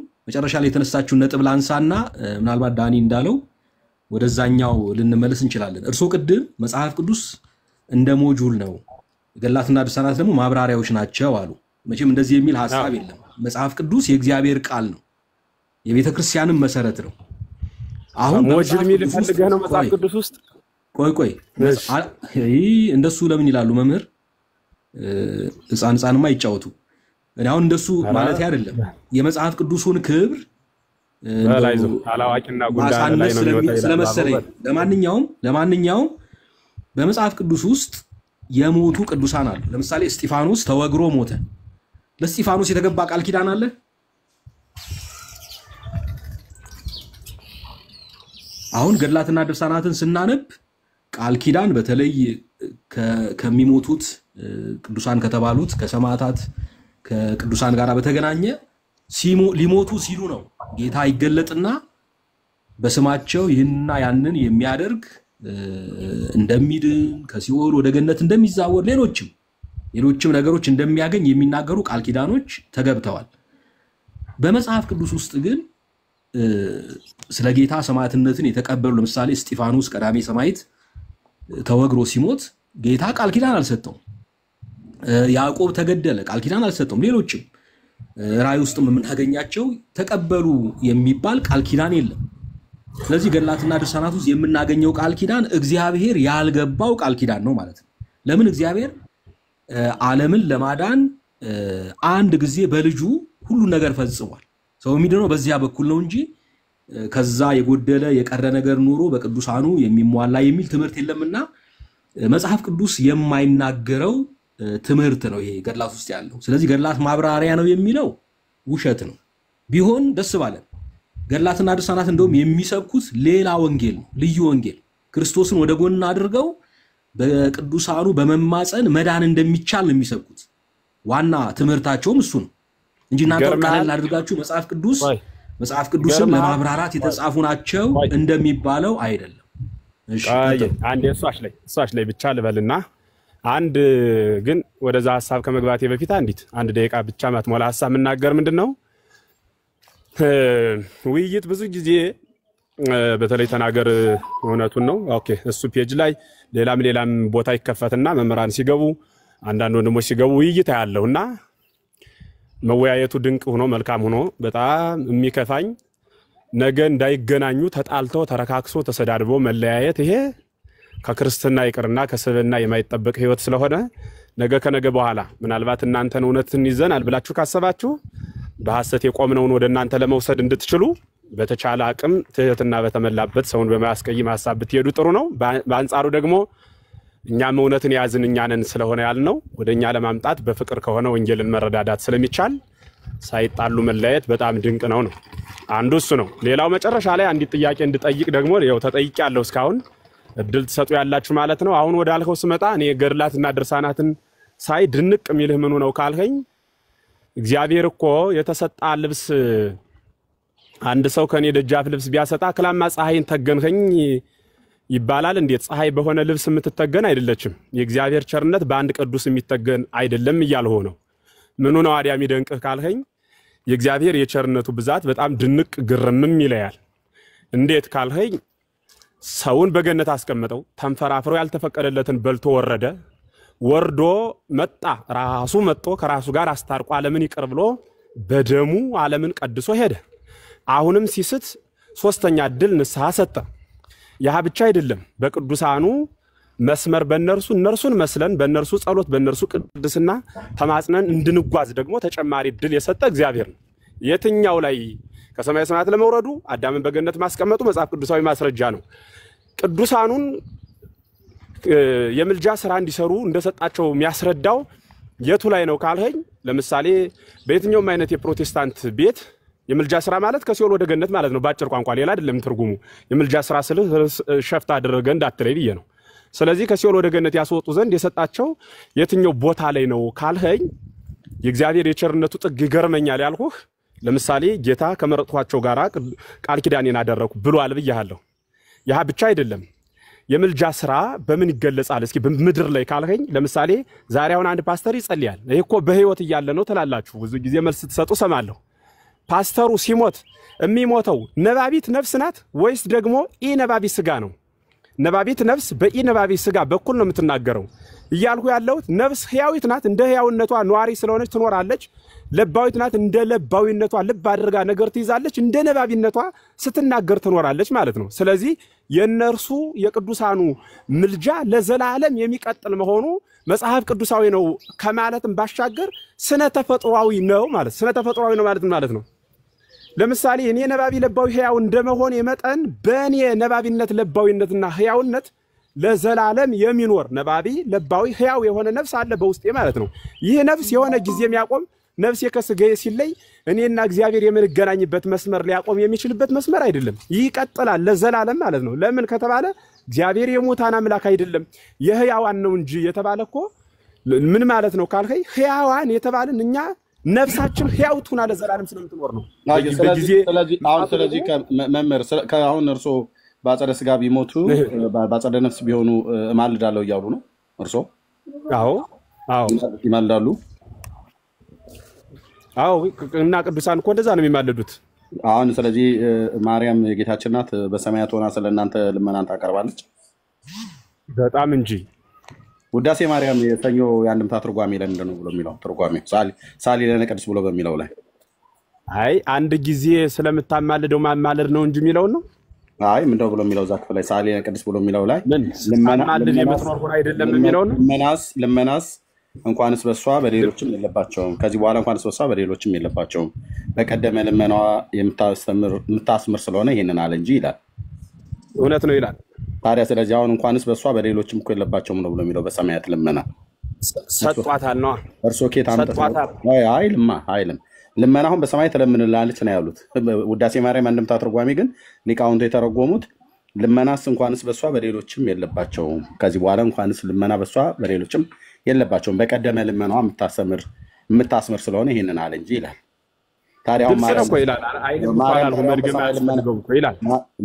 ነጥብ ላንሳና ምናልባት ዳኒ እንዳለው ወደዛኛው ልንመለስ እንችላለን። እርሶ ቅድም መጽሐፍ ቅዱስ እንደ ሞጁል ነው፣ ገድላትና ድርሳናት ደግሞ ማብራሪያዎች ናቸው አሉ። መቼም እንደዚህ የሚል ሐሳብ የለም። መጽሐፍ ቅዱስ የእግዚአብሔር ቃል ነው፣ የቤተ ክርስቲያንም መሰረት ነው። አሁን ሞጁል የሚል ፈልገህ ነው መጽሐፍ ቅዱስ ውስጥ? ቆይ እንደሱ ለምን ይላሉ መምህር? ሕፃንማ ይጫወቱ። እኔ አሁን እንደሱ ማለት አይደለም። የመጽሐፍ ቅዱሱን ክብር አላዋቂና ጉንዳን ላይ ነው ስለመሰለኝ ለማንኛውም በመጽሐፍ ቅዱስ ውስጥ የሞቱ ቅዱሳን አሉ። ለምሳሌ እስጢፋኖስ ተወግሮ ሞተ። ለእስጢፋኖስ የተገባ ቃል ኪዳን አለ? አሁን ገድላትና ድርሳናትን ስናነብ ቃል ኪዳን በተለይ ከሚሞቱት ቅዱሳን ከተባሉት ከሰማዕታት ከቅዱሳን ጋር በተገናኘ ሊሞቱ ሲሉ ነው ጌታ ይገለጥና በስማቸው ይህንና ያንን የሚያደርግ እንደሚድን ከሲኦል ወደ ገነት እንደሚዛወር ሌሎችም ነገሮች እንደሚያገኝ የሚናገሩ ቃል ኪዳኖች ተገብተዋል። በመጽሐፍ ቅዱስ ውስጥ ግን ስለ ጌታ ሰማዕትነትን የተቀበሉ ለምሳሌ እስጢፋኖስ ቀዳሜ ሰማዕት ተወግሮ ሲሞት ጌታ ቃል ኪዳን አልሰጠውም። ያዕቆብ ተገደለ፣ ቃል ኪዳን አልሰጠውም። ሌሎችም ራእይ ውስጥ የምናገኛቸው ተቀበሉ የሚባል ቃል ኪዳን የለም። ስለዚህ ገድላትና ድርሳናት ውስጥ የምናገኘው ቃል ኪዳን እግዚአብሔር ያልገባው ቃል ኪዳን ነው ማለት ነው። ለምን? እግዚአብሔር ዓለምን ለማዳን አንድ ጊዜ በልጁ ሁሉ ነገር ፈጽሟል። ሰው የሚድነው በዚያ በኩል ነው እንጂ ከዛ የጎደለ የቀረ ነገር ኑሮ በቅዱሳኑ የሚሟላ የሚል ትምህርት የለምና መጽሐፍ ቅዱስ የማይናገረው ትምህርት ነው ይሄ ገድላት ውስጥ ያለው። ስለዚህ ገድላት ማብራሪያ ነው የሚለው ውሸት ነው። ቢሆን ደስ ባለን። ገድላትና ድርሳናት እንደውም የሚሰብኩት ሌላ ወንጌል ነው፣ ልዩ ወንጌል። ክርስቶስን ወደ ጎን አድርገው በቅዱሳኑ በመማፀን መዳን እንደሚቻል ነው የሚሰብኩት። ዋና ትምህርታቸውም እሱ ነው እንጂ እናንተ ቀለል አድርጋችሁ መጽሐፍ ቅዱስን ለማብራራት የተጻፉ ናቸው እንደሚባለው አይደለም። እሺ አንዴ እሷሽ ላይ ብቻ ልበልና አንድ ግን ወደዛ ሐሳብ ከመግባቴ በፊት አንድ ደቂቃ ብቻ ማትሞላ ሐሳብ መናገር ምንድነው? ውይይት ብዙ ጊዜ በተለይ ተናገር እውነቱን ነው። ኦኬ እሱ ፔጅ ላይ ሌላም ቦታ ይከፈትና መምህራን ሲገቡ አንዳንድ ወንድሞች ሲገቡ ውይይት ያለውና መወያየቱ ድንቅ ሆኖ መልካም ሆኖ በጣም የሚከፋኝ ነገ እንዳይገናኙ ተጣልተው ተረካክሶ ተሰዳድቦ መለያየት ይሄ ከክርስትና ይቅርና ከስብዕና የማይጠበቅ ህይወት ስለሆነ ነገ ከነገ በኋላ ምናልባት እናንተን እውነትን ይዘናል ብላችሁ ካሰባችሁ በሐሰት የቆምነውን ወደ እናንተ ለመውሰድ እንድትችሉ በተቻለ አቅም ትህትና በተመላበት ሰውን በማያስቀይም ሐሳብ ብትሄዱ ጥሩ ነው። በአንጻሩ ደግሞ እኛም እውነትን ያዝን እኛንን ስለሆነ ያልነው ወደኛ ለማምጣት በፍቅር ከሆነ ወንጌልን መረዳዳት ስለሚቻል ሳይጣሉ መለያየት በጣም ድንቅ ነው። አንዱ እሱ ነው። ሌላው መጨረሻ ላይ አንዲት ጥያቄ እንድጠይቅ ደግሞ ያው ተጠይቄያለሁ እስካሁን እድል ተሰጡ ያላችሁ ማለት ነው። አሁን ወደ አልከው ስመጣ እኔ ገድላትና ድርሳናትን ሳይ ድንቅ የሚልህ ምኑ ነው ካልከኝ እግዚአብሔር እኮ የተሰጣ ልብስ አንድ ሰው ከኔ ደጃፍ ልብስ ቢያሰጣ ክላማ ፀሐይን ተገንከኝ ይባላል። እንዴት ፀሐይ በሆነ ልብስ የምትተገን አይደለችም። የእግዚአብሔር ቸርነት በአንድ ቅዱስ የሚተገን አይደለም እያልሆ ነው። ምኑ ነው አዲያ የሚደንቅህ ካልከኝ የእግዚአብሔር የቸርነቱ ብዛት በጣም ድንቅ ግርምም ይለያል። እንዴት ካልከኝ ሰውን በገነት አስቀመጠው፣ ተንፈራፍሮ ያልተፈቀደለትን በልቶ ወርዶ መጣ፣ ራሱ መጥቶ ከራሱ ጋር አስታርቆ ዓለምን ይቅር ብሎ በደሙ ዓለምን ቀድሶ ሄደ። አሁንም ሲስት ሶስተኛ እድል ንስሐ ሰጠ። ያ ብቻ አይደለም፣ በቅዱሳኑ መስመር እነርሱን መስለን በእነርሱ ጸሎት በእነርሱ ቅድስና ተማጽነን እንድንጓዝ ደግሞ ተጨማሪ እድል የሰጠ እግዚአብሔር ነው። የትኛው ላይ ከሰማይ ሰማያት ለመውረዱ አዳምን በገነት ማስቀመጡ መጽሐፍ ቅዱሳዊ ማስረጃ ነው። ቅዱሳኑን የምልጃ ስራ እንዲሰሩ እንደሰጣቸው የሚያስረዳው የቱ ላይ ነው ካልኸኝ ለምሳሌ በየትኛውም አይነት የፕሮቴስታንት ቤት የምልጃ ስራ ማለት ከሲኦል ወደ ገነት ማለት ነው። ባጭር ቋንቋ ሌላ አይደለም ትርጉሙ። የምልጃ ስራ ስለ ሸፍታ አደረገ እንዳትለይ ብዬ ነው። ስለዚህ ከሲኦል ወደ ገነት ያስወጡ ዘንድ የሰጣቸው የትኛው ቦታ ላይ ነው ካልኸኝ የእግዚአብሔር የቸርነቱ ጥግ ይገርመኛል ያልኩህ ለምሳሌ ጌታ ከመረጥኳቸው ጋራ ቃል ኪዳኔን አደረኩ ብሏል ብያለሁ። ያ ብቻ አይደለም፣ የምልጃ ስራ በምን ይገለጻል? እስኪ በምድር ላይ ካልከኝ ለምሳሌ ዛሬ አሁን አንድ ፓስተር ይጸልያል። ይሄ እኮ በህይወት እያለ ነው ትላላችሁ። ብዙ ጊዜ መልስ ትሰጡ ሰማለሁ። ፓስተሩ ሲሞት የሚሞተው ነባቢት ነፍስ ናት ወይስ ደግሞ ኢ ነባቢት ስጋ ነው? ነባቢት ነፍስ በኢ ነባቢት ስጋ በኩል ነው የምትናገረው እያልኩ ያለሁት። ነፍስ ህያዊት ናት፣ እንደ ህያውነቷ ኗሪ ስለሆነች ትኖራለች። ለባዊት ናት፣ እንደ ለባዊነቷ ልብ አድርጋ ነገር ትይዛለች፣ እንደ ነባቢነቷ ስትናገር ትኖራለች ማለት ነው። ስለዚህ የነርሱ የቅዱሳኑ ምልጃ ለዘላለም የሚቀጥል መሆኑ መጽሐፍ ቅዱሳዊ ነው ከማለትም ባሻገር ስነ ተፈጥሯዊ ነው ማለት ስነ ተፈጥሯዊ ነው ማለት ነው። ለምሳሌ እኔ ነባቢ ለባዊ ህያው እንደመሆን የመጠን በእኔ ነባቢነት ለባዊነትና ህያውነት ለዘላለም የሚኖር ነባቢ ለባዊ ህያው የሆነ ነፍስ አለ በውስጤ ማለት ነው። ይህ ነፍስ የሆነ ጊዜ የሚያቆም ነፍስ ከስጋዬ ሲለይ እኔና እግዚአብሔር የምንገናኝበት መስመር ሊያቆም የሚችልበት መስመር አይደለም፣ ይቀጥላል ለዘላለም ማለት ነው። ለምን ከተባለ እግዚአብሔር የሙታን አምላክ አይደለም የህያዋን ነው እንጂ የተባለ እኮ ምን ማለት ነው ካልከኝ ህያዋን የተባልን እኛ ነፍሳችን ህያው ትሆና ለዘላለም ስለምትኖር ነው። ስለዚህ መምህር አሁን እርሶ ባጸደ ስጋ ቢሞቱ ባጸደ ነፍስ ቢሆኑ እማልዳለሁ እያሉ ነው እርሶ? አዎ ይማልዳሉ። አዎ እና ቅዱሳን እኮ እንደዛ ነው የሚማልዱት። አሁን ስለዚህ ማርያም የጌታችን ናት በሰማያት ሆና ስለእናንተ ልመናን ታቀርባለች። በጣም እንጂ ውዳሴ ማርያም የሰኞ የአንድምታ ትርጓሜ ለምንድን ነው ብሎ የሚለው ትርጓሜ ሳሊ ለነ ቅድስ ብሎ በሚለው ላይ አይ አንድ ጊዜ ስለምታማልደው ማማለድ ነው እንጂ የሚለው ነው። አይ ምንድነው ብሎ የሚለው ዛክ ላይ ሳሊ ለነ ቅድስ ብሎ የሚለው ላይ ማማለድ የምትኖር ሆነ አይደለም የሚለው ነው። ልመናስ እንኳንስ በሷ በሌሎችም የለባቸውም። ከዚህ በኋላ እንኳንስ በሷ በሌሎችም የለባቸውም። በቀደመ ልመናዋ የምታስምር ስለሆነ ይሄንን አለ እንጂ ይላል። እውነት ነው ይላል። ታዲያ ስለዚህ አሁን እንኳንስ በሷ በሌሎችም እኮ የለባቸውም ነው ብሎ የሚለው በሰማያት ልመና ሰጥቷታል ነው። እርሶ ኬት አመጣው? አይልም። ልመና አሁን በሰማይ ተለምንላለች ነው ያሉት። ውዳሴ ማርያም አንድምታ ትርጓሜ ግን ሊቃውንቱ የተረጎሙት ልመናስ እንኳንስ በሷ በሌሎችም የለባቸውም። ከዚህ በኋላ እንኳንስ ልመና በሷ በሌሎችም የለባቸውም። በቀደመ ልመናዋ የምታስምር ስለሆነ ይሄንን አለ እንጂ ይላል። ታዲያ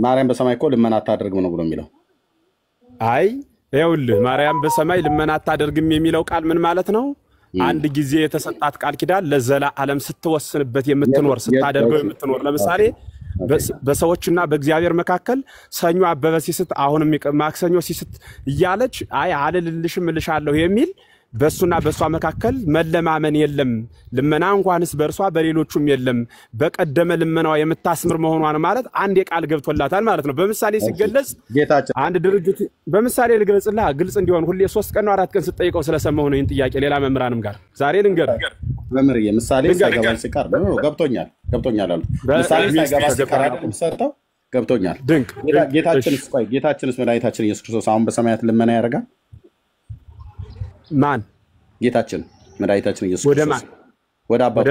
ማርያም በሰማይ እኮ ልመና አታደርግም ነው ብሎ የሚለው። አይ ይኸውልህ ማርያም በሰማይ ልመና አታደርግም የሚለው ቃል ምን ማለት ነው? አንድ ጊዜ የተሰጣት ቃል ኪዳን ለዘላለም ስትወስንበት የምትኖር ስታደርገው የምትኖር ለምሳሌ በሰዎችና በእግዚአብሔር መካከል ሰኞ አበበ ሲስት አሁንም ማክሰኞ ሲስት እያለች አይ አልልልሽም እልሻለሁ የሚል በሱና በሷ መካከል መለማመን የለም። ልመና እንኳንስ በእርሷ በሌሎቹም የለም። በቀደመ ልመናዋ የምታስምር መሆኗን ማለት አንድ የቃል ገብቶላታል ማለት ነው። በምሳሌ ሲገለጽ አንድ ድርጅት በምሳሌ ልገልጽልህ ግልጽ እንዲሆን ሁሌ 3 ቀን ነው 4 ቀን ስጠይቀው ስለሰማሁ ነው ይህን ጥያቄ ሌላ መምህራንም ጋር ዛሬ ልንገር መምህርዬ ምሳሌ ሳይገባኝ ሲቀር ነው ገብቶኛል አሉ። ምሳሌ ሳይገባኝ ሲቀር አይደለም ሰርተው ገብቶኛል። ድንቅ ጌታችንስ መድኃኒታችን ኢየሱስ ክርስቶስ አሁን በሰማያት ልመና ያደርጋል? ማን? ጌታችን መድኃኒታችን ኢየሱስ ክርስቶስ ወደ አባቱ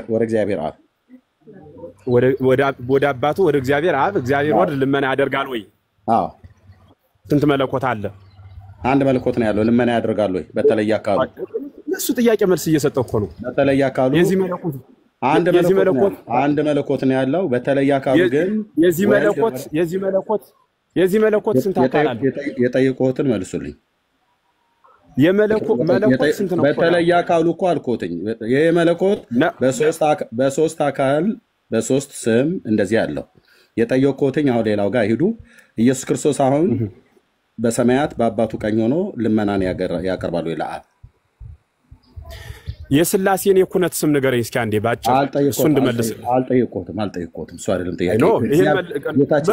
ወደ እግዚአብሔር አብ ወደ አባቱ ወደ እግዚአብሔር አብ እግዚአብሔር ወደ ልመና ያደርጋል ወይ? አዎ። ስንት መለኮት አለ? አንድ መለኮት ነው ያለው። ልመና ያደርጋል ወይ? በተለየ አካሉ እሱ ጥያቄ መልስ እየሰጠው እኮ ነው። በተለየ አካሉ የዚህ መለኮት አንድ መለኮት ነው ያለው። በተለየ አካሉ ግን የዚህ መለኮት ስንት አካል አለ? የጠየቁትን መልሱልኝ። መለኮት ስንት ነው? በተለየ አካሉ እኮ አልኮትኝ። ይሄ መለኮት በሶስት አካል በሶስት ስም እንደዚህ ያለው የጠየቁትኝ። አሁን ሌላው ጋር ሂዱ። ኢየሱስ ክርስቶስ አሁን በሰማያት በአባቱ ቀኝ ሆኖ ልመናን ያቀርባሉ ይላል። የሥላሴን የኩነት ስም ንገረኝ እስኪ አንዴ ባጭሩ። እሱ እንድመልስ አልጠየቁትም። እሱ አይደለም ጥያቄ።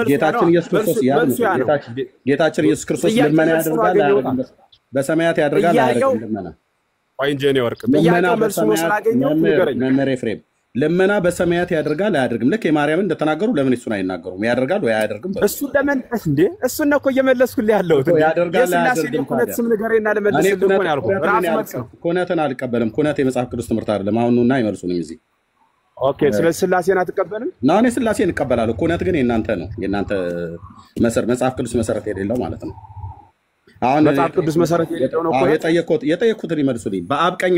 ጌታችን ኢየሱስ ክርስቶስ ልመና ያደርጋል በሰማያት ያደርጋል አያደርግም? ልመና ቆይ እንጂ እኔ ወርቅ ጥያቄው መልስ ነው ስላገኘው ንገረኝ። መምህር ኤፍሬም ልመና በሰማያት ያደርጋል አያደርግም? ልክ የማርያምን እንደተናገሩ ለምን እሱን አይናገሩም? ያደርጋል ወይ አያደርግም? እሱ ለምን እንዴ? እሱን ነው እኮ እየመለስኩልህ ያለሁት። ያደርጋል አያደርግም? ኩነት ስም ንገረኝና ልመልስልህ እኮ ነው ያልኩህ። ራስ መልስ ነው። ኩነትን አልቀበልም። ኩነት የመጽሐፍ ቅዱስ ትምህርት አይደለም። አሁንና ይመልሱልኝ እዚህ። ኦኬ፣ ስለዚህ ሥላሴን አትቀበልም? ነው እኔ ሥላሴን እቀበላለሁ። ኩነት ግን የእናንተ ነው። የእናንተ መጽሐፍ ቅዱስ መሰረት የሌለው ማለት ነው። አሁን መጽሐፍ ቅዱስ መሰረት የሌለው ነው እኮ የጠየቁትን ይመልሱልኝ። በአብ ቀኝ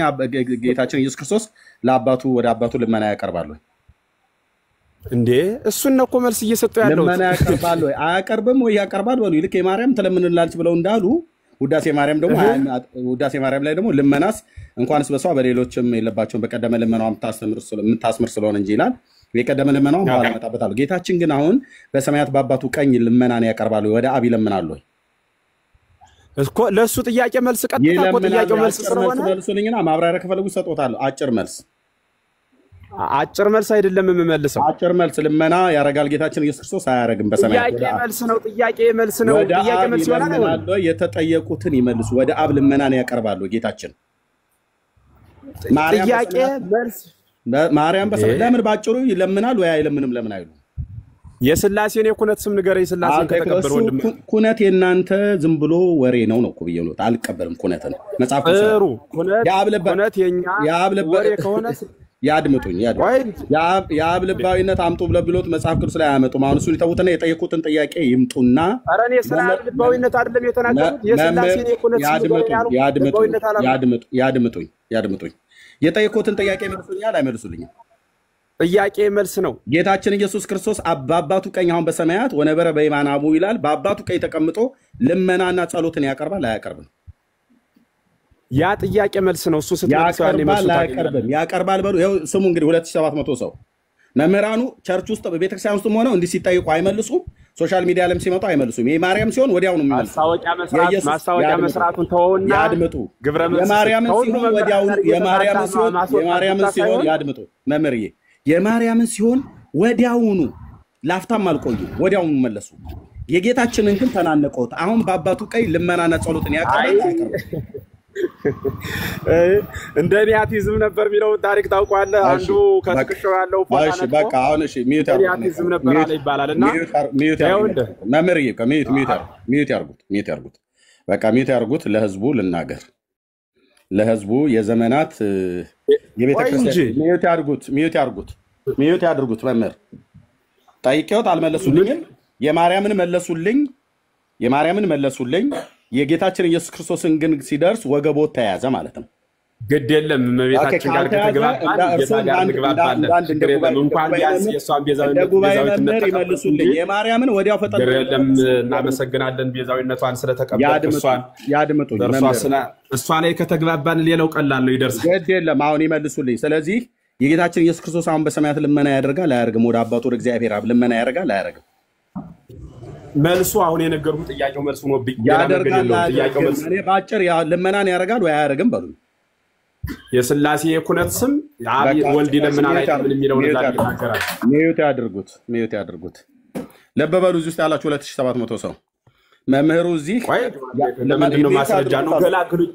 ጌታችን ኢየሱስ ክርስቶስ ለአባቱ ወደ አባቱ ልመና ያቀርባሉ? እንዴ እሱን ነው እኮ መልስ እየሰጠው ያለው። ልመና ያቀርባል ወይ አያቀርብም ወይ ያቀርባል በሉ። ይልክ የማርያም ተለምንላልች ብለው እንዳሉ ውዳሴ ማርያም ደግሞ ውዳሴ ማርያም ላይ ደግሞ ልመናስ እንኳንስ በሷ በሌሎችም የለባቸውም በቀደመ ልመናው የምታስምር ስለሆነ እንጂ ይላል። የቀደመ ልመናው በኋላ መጣበታለሁ። ጌታችን ግን አሁን በሰማያት በአባቱ ቀኝ ልመናን ያቀርባል ወደ አብ ይለምናል ወይ እኮ ለሱ ጥያቄ መልስ ቀጥታ እኮ ጥያቄው መልስ ስለሆነ መልሱልኝና ማብራሪያ ከፈለጉ ሰጥቶታለሁ። አጭር መልስ አይደለም የምመልሰው። አጭር መልስ ልመና ያረጋል ጌታችን ኢየሱስ ክርስቶስ አያረግም። በሰማያት ጥያቄ መልስ ነው። ጥያቄ መልስ ይሆናል። የተጠየቁትን ይመልሱ። ወደ አብ ልመናን ያቀርባሉ ጌታችን። ጥያቄ መልስ ማርያም በሰማያት ለምን ባጭሩ ይለምናል ወይ አይለምንም? ለምን አይሉ? የሥላሴን የኩነት ስም ንገረኝ። ሥላሴን ከተቀበለ ወንድም ኩነት የናንተ ዝም ብሎ ወሬ ነው ኩብዬ ነው። አልቀበልም ኩነትን መጽሐፍ ጥሩ ኩነት የአብ ወሬ ከሆነ ያድምጡኝ። የአብ ልባዊነት አምጡ ብሎት መጽሐፍ ቅዱስ ላይ አያመጡም። አሁን እሱን ይተውትና የጠየቁትን ጥያቄ ይምጡና ኧረ እኔ ስለ አብ ልባዊነት አይደለም የተናገሩት የሥላሴን የኩነት ያድምጡኝ። የጠየቁትን ጥያቄ መልሱኛል አይመልሱልኝም? ጥያቄ መልስ ነው። ጌታችን ኢየሱስ ክርስቶስ በአባቱ ቀኝ አሁን በሰማያት ወነበረ በየማነ አቡ ይላል። በአባቱ ቀኝ ተቀምጦ ልመናና ጸሎትን ያቀርባል አያቀርብም? ያ ጥያቄ መልስ ነው። እሱ ያቀርባል በሉ። ይኸው ስሙ እንግዲህ 2700 ሰው መምህራኑ ቸርች ውስጥ ቤተክርስቲያን ውስጥ ሆነው እንዲህ ሲጠይቁ አይመልሱም። ሶሻል ሚዲያ ለም ሲመጡ አይመልሱም። የማርያም ሲሆን ወዲያው ነው የሚመልሱ። ማስታወቂያ መስራቱን ተወውና ያድምጡ። የማርያምን ሲሆን ወዲያው የማርያምን ሲሆን ያድምጡ። መምህርዬ የማርያምን ሲሆን ወዲያውኑ ላፍታም አልቆዩም፣ ወዲያውኑ መለሱ። የጌታችንን ግን ተናነቀውት። አሁን በአባቱ ቀኝ ልመናና ጸሎትን ያቀርባል። እንደ ኒያቲዝም ነበር የሚለው ታሪክ ታውቋለህ? አንዱ ከትክክል ያለው እሺ በቃ አሁን እሺ ሚዩት ኒያቲዝም ነበር አለ ይባላልና መምህርዬ ሚዩት ያርጉት። በቃ ሚዩት ያርጉት። ለህዝቡ ልናገር፣ ለህዝቡ የዘመናት የቤተክርስቲያን ሚዩት ያድርጉት። መምህር ጠይቄዎት አልመለሱልኝም። የማርያምን መለሱልኝ። የጌታችን ኢየሱስ ክርስቶስን ግን ሲደርስ ወገቦት ተያዘ ማለት ነው። ግድ የለም እመቤታችን ጋር ከተግባባን ችግር የለም። እንኳን ቢያንስ የእሷን ቤዛዊነት ይመልሱልኝ። የማርያምን ወዲያው ፈጠን የለም። እናመሰግናለን ቤዛዊነቷን ስለተቀበሉ ያድምጡኝ። እሷ ላይ ከተግባባን ሌላው ቀላል ነው ይደርሳል። ግድ የለም አሁን ይመልሱልኝ። ስለዚህ የጌታችን ኢየሱስ ክርስቶስ አሁን በሰማያት ልመና ያደርጋል አያደርግም? ወደ አባቱ ወደ እግዚአብሔር አብ ልመና ያደርጋል አያደርግም? መልሱ አሁን የነገርኩ ጥያቄው መልሱ ነው። ያደርጋል እኔ ባጭር ልመናን ያደርጋል ወይ አያደርግም በሉ። የሥላሴ የኩነት ስም ወልድ ይለምናል አይደለም የሚለው ነገር ይናገራል። ሚዩት ያድርጉት። ለበበሉ እዚህ ውስጥ ያላችሁ 2700 ሰው መምህሩ እዚህ ለምንድን ነው ማስረጃ ነው? ገላግሉኝ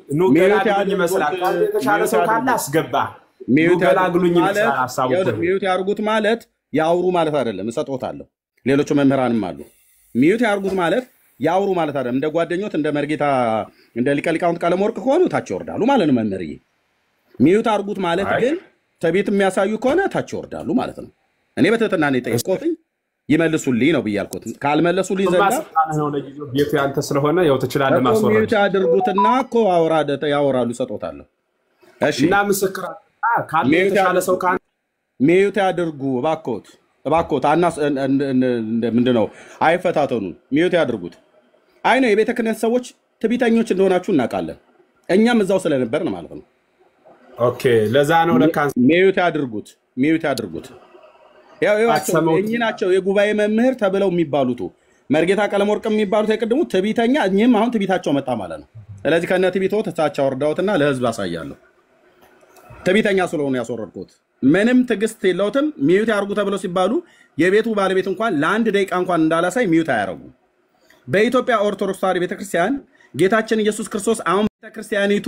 ይመስላል። የተሻለ ሰው ካለ አስገባ። ገላግሉኝ ይመስላል ሐሳቡ። ሚዩት ያድርጉት ማለት ያውሩ ማለት አይደለም። እሰጥዎታለሁ። ሌሎቹ መምህራንም አሉ። ሚዩት ያርጉት ማለት ያውሩ ማለት አይደለም። እንደ ጓደኞት እንደ መርጌታ እንደ ሊቀ ሊቃውንት ቀለመወርቅ ከሆኑ ታች ይወርዳሉ ማለት ነው። መምህርዬ ሚዩት አርጉት ማለት ግን ተቤት የሚያሳዩ ከሆነ ታች ይወርዳሉ ማለት ነው። እኔ በትህትና ነው የጠየቅኩት። ይመልሱልኝ ነው ብያልኩት። ካልመለሱልኝ ዘንዳ ቤቱ ያንተ ስለሆነ ያው ትችላለህ ማስወረድ። ሚዩት ያድርጉትና እኮ ያወራሉ ሰጦታለሁ። እሺ እና ምስክር ካለ የተሻለ ሰው ካለ ሚዩት ያድርጉ እባክዎት ምንድነው አይፈታተኑ። ሚዩት ያድርጉት። አይ ነው የቤተ ክህነት ሰዎች ትዕቢተኞች እንደሆናችሁ እናውቃለን። እኛም እዛው ስለነበርን ማለት ነው። ኦኬ ለዛ ነው ለካ ሚዩት ያድርጉት። ያው ናቸው የጉባኤ መምህር ተብለው የሚባሉት መርጌታ ቀለመወርቅ የሚባሉት የቅድሙ ትዕቢተኛ፣ እኚህም አሁን ትዕቢታቸው መጣ ማለት ነው። ስለዚህ ከነ ትዕቢቶ ተታቻ ወርዳውትና ለህዝብ አሳያለሁ። ትዕቢተኛ ስለሆኑ ያስወረድኩት ምንም ትዕግስት የለውትም። ሚዩት ያርጉ ተብለው ሲባሉ የቤቱ ባለቤት እንኳን ለአንድ ደቂቃ እንኳን እንዳላሳይ ሚዩት አያረጉ። በኢትዮጵያ ኦርቶዶክስ ተዋሕዶ ቤተክርስቲያን ጌታችን ኢየሱስ ክርስቶስ አሁን ቤተክርስቲያኒቱ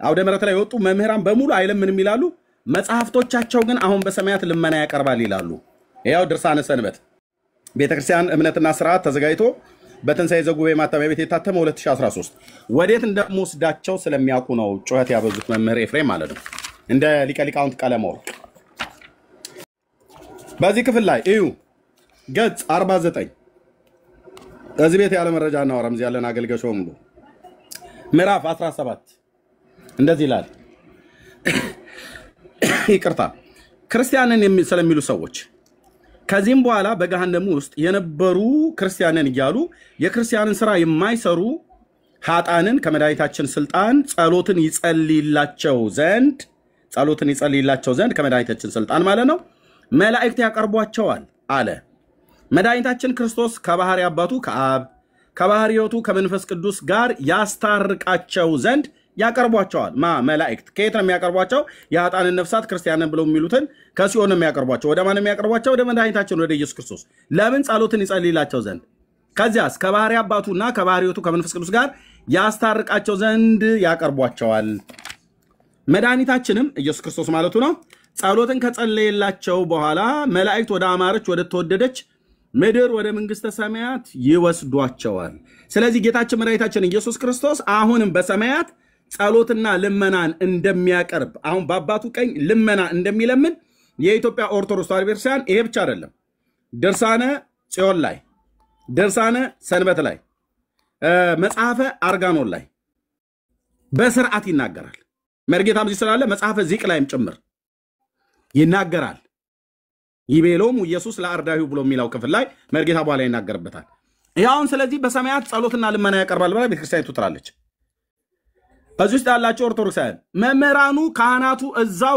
አውደ ምሕረት ላይ የወጡ መምህራን በሙሉ አይለምንም ይላሉ። መጽሐፍቶቻቸው ግን አሁን በሰማያት ልመና ያቀርባል ይላሉ። ያው ድርሳነ ሰንበት ቤተክርስቲያን እምነትና ስርዓት ተዘጋጅቶ በትንሣኤ ዘጉባኤ ማተሚያ ቤት የታተመ 2013 ወዴት እንደምወስዳቸው ስለሚያውቁ ነው ጩኸት ያበዙት መምህር ኤፍሬም ማለት ነው። እንደ ሊቀ ሊቃውንት ቀለመወርቅ በዚህ ክፍል ላይ እዩ ገጽ 49 እዚህ ቤት ያለ መረጃ እናወራም። እዚህ ያለን አገልጋዮች በሙሉ ምዕራፍ 17 እንደዚህ ይላል። ይቅርታ ክርስቲያንን ስለሚሉ ሰዎች ከዚህም በኋላ በገሃነም ውስጥ የነበሩ ክርስቲያንን እያሉ የክርስቲያንን ስራ የማይሰሩ ኃጣንን ከመድኃኒታችን ስልጣን ጸሎትን ይጸልይላቸው ዘንድ ከመድኃኒታችን ስልጣን ማለት ነው መላእክት ያቀርቧቸዋል አለ። መድኃኒታችን ክርስቶስ ከባህሪ አባቱ ከአብ ከባህሪ ሕይወቱ ከመንፈስ ቅዱስ ጋር ያስታርቃቸው ዘንድ ያቀርቧቸዋል። መላእክት ከየት ነው የሚያቀርቧቸው? የኃጣንን ነፍሳት ክርስቲያንን ብለው የሚሉትን ከሲኦል ነው የሚያቀርቧቸው። ወደ ማን የሚያቀርቧቸው? ወደ መድኃኒታችን ወደ ኢየሱስ ክርስቶስ። ለምን? ጸሎትን ይጸልይላቸው ዘንድ። ከዚያስ ከባህሪ አባቱና ከባህሪ ሕይወቱ ከመንፈስ ቅዱስ ጋር ያስታርቃቸው ዘንድ ያቀርቧቸዋል። መድኃኒታችንም ኢየሱስ ክርስቶስ ማለቱ ነው ጸሎትን ከጸለየላቸው በኋላ መላእክት ወደ አማረች ወደ ተወደደች ምድር ወደ መንግስተ ሰማያት ይወስዷቸዋል። ስለዚህ ጌታችን መድኃኒታችን ኢየሱስ ክርስቶስ አሁንም በሰማያት ጸሎትና ልመናን እንደሚያቀርብ አሁን በአባቱ ቀኝ ልመና እንደሚለምን የኢትዮጵያ ኦርቶዶክስ ተዋሕዶ ቤተክርስቲያን ይሄ ብቻ አይደለም፣ ድርሳነ ጽዮን ላይ፣ ድርሳነ ሰንበት ላይ፣ መጽሐፈ አርጋኖን ላይ በስርዓት ይናገራል። መርጌታም እዚህ ስላለ መጽሐፈ ዚቅ ላይም ጭምር ይናገራል። ይቤሎም ኢየሱስ ለአርዳኢሁ ብሎ የሚለው ክፍል ላይ መርጌታ በኋላ ይናገርበታል። ይኸውን ስለዚህ በሰማያት ጸሎትና ልመና ያቀርባል ብላ ቤተክርስቲያኒቱ ትላለች። እዚህ ውስጥ ያላቸው ኦርቶዶክሳውያን መምህራኑ ካህናቱ እዛው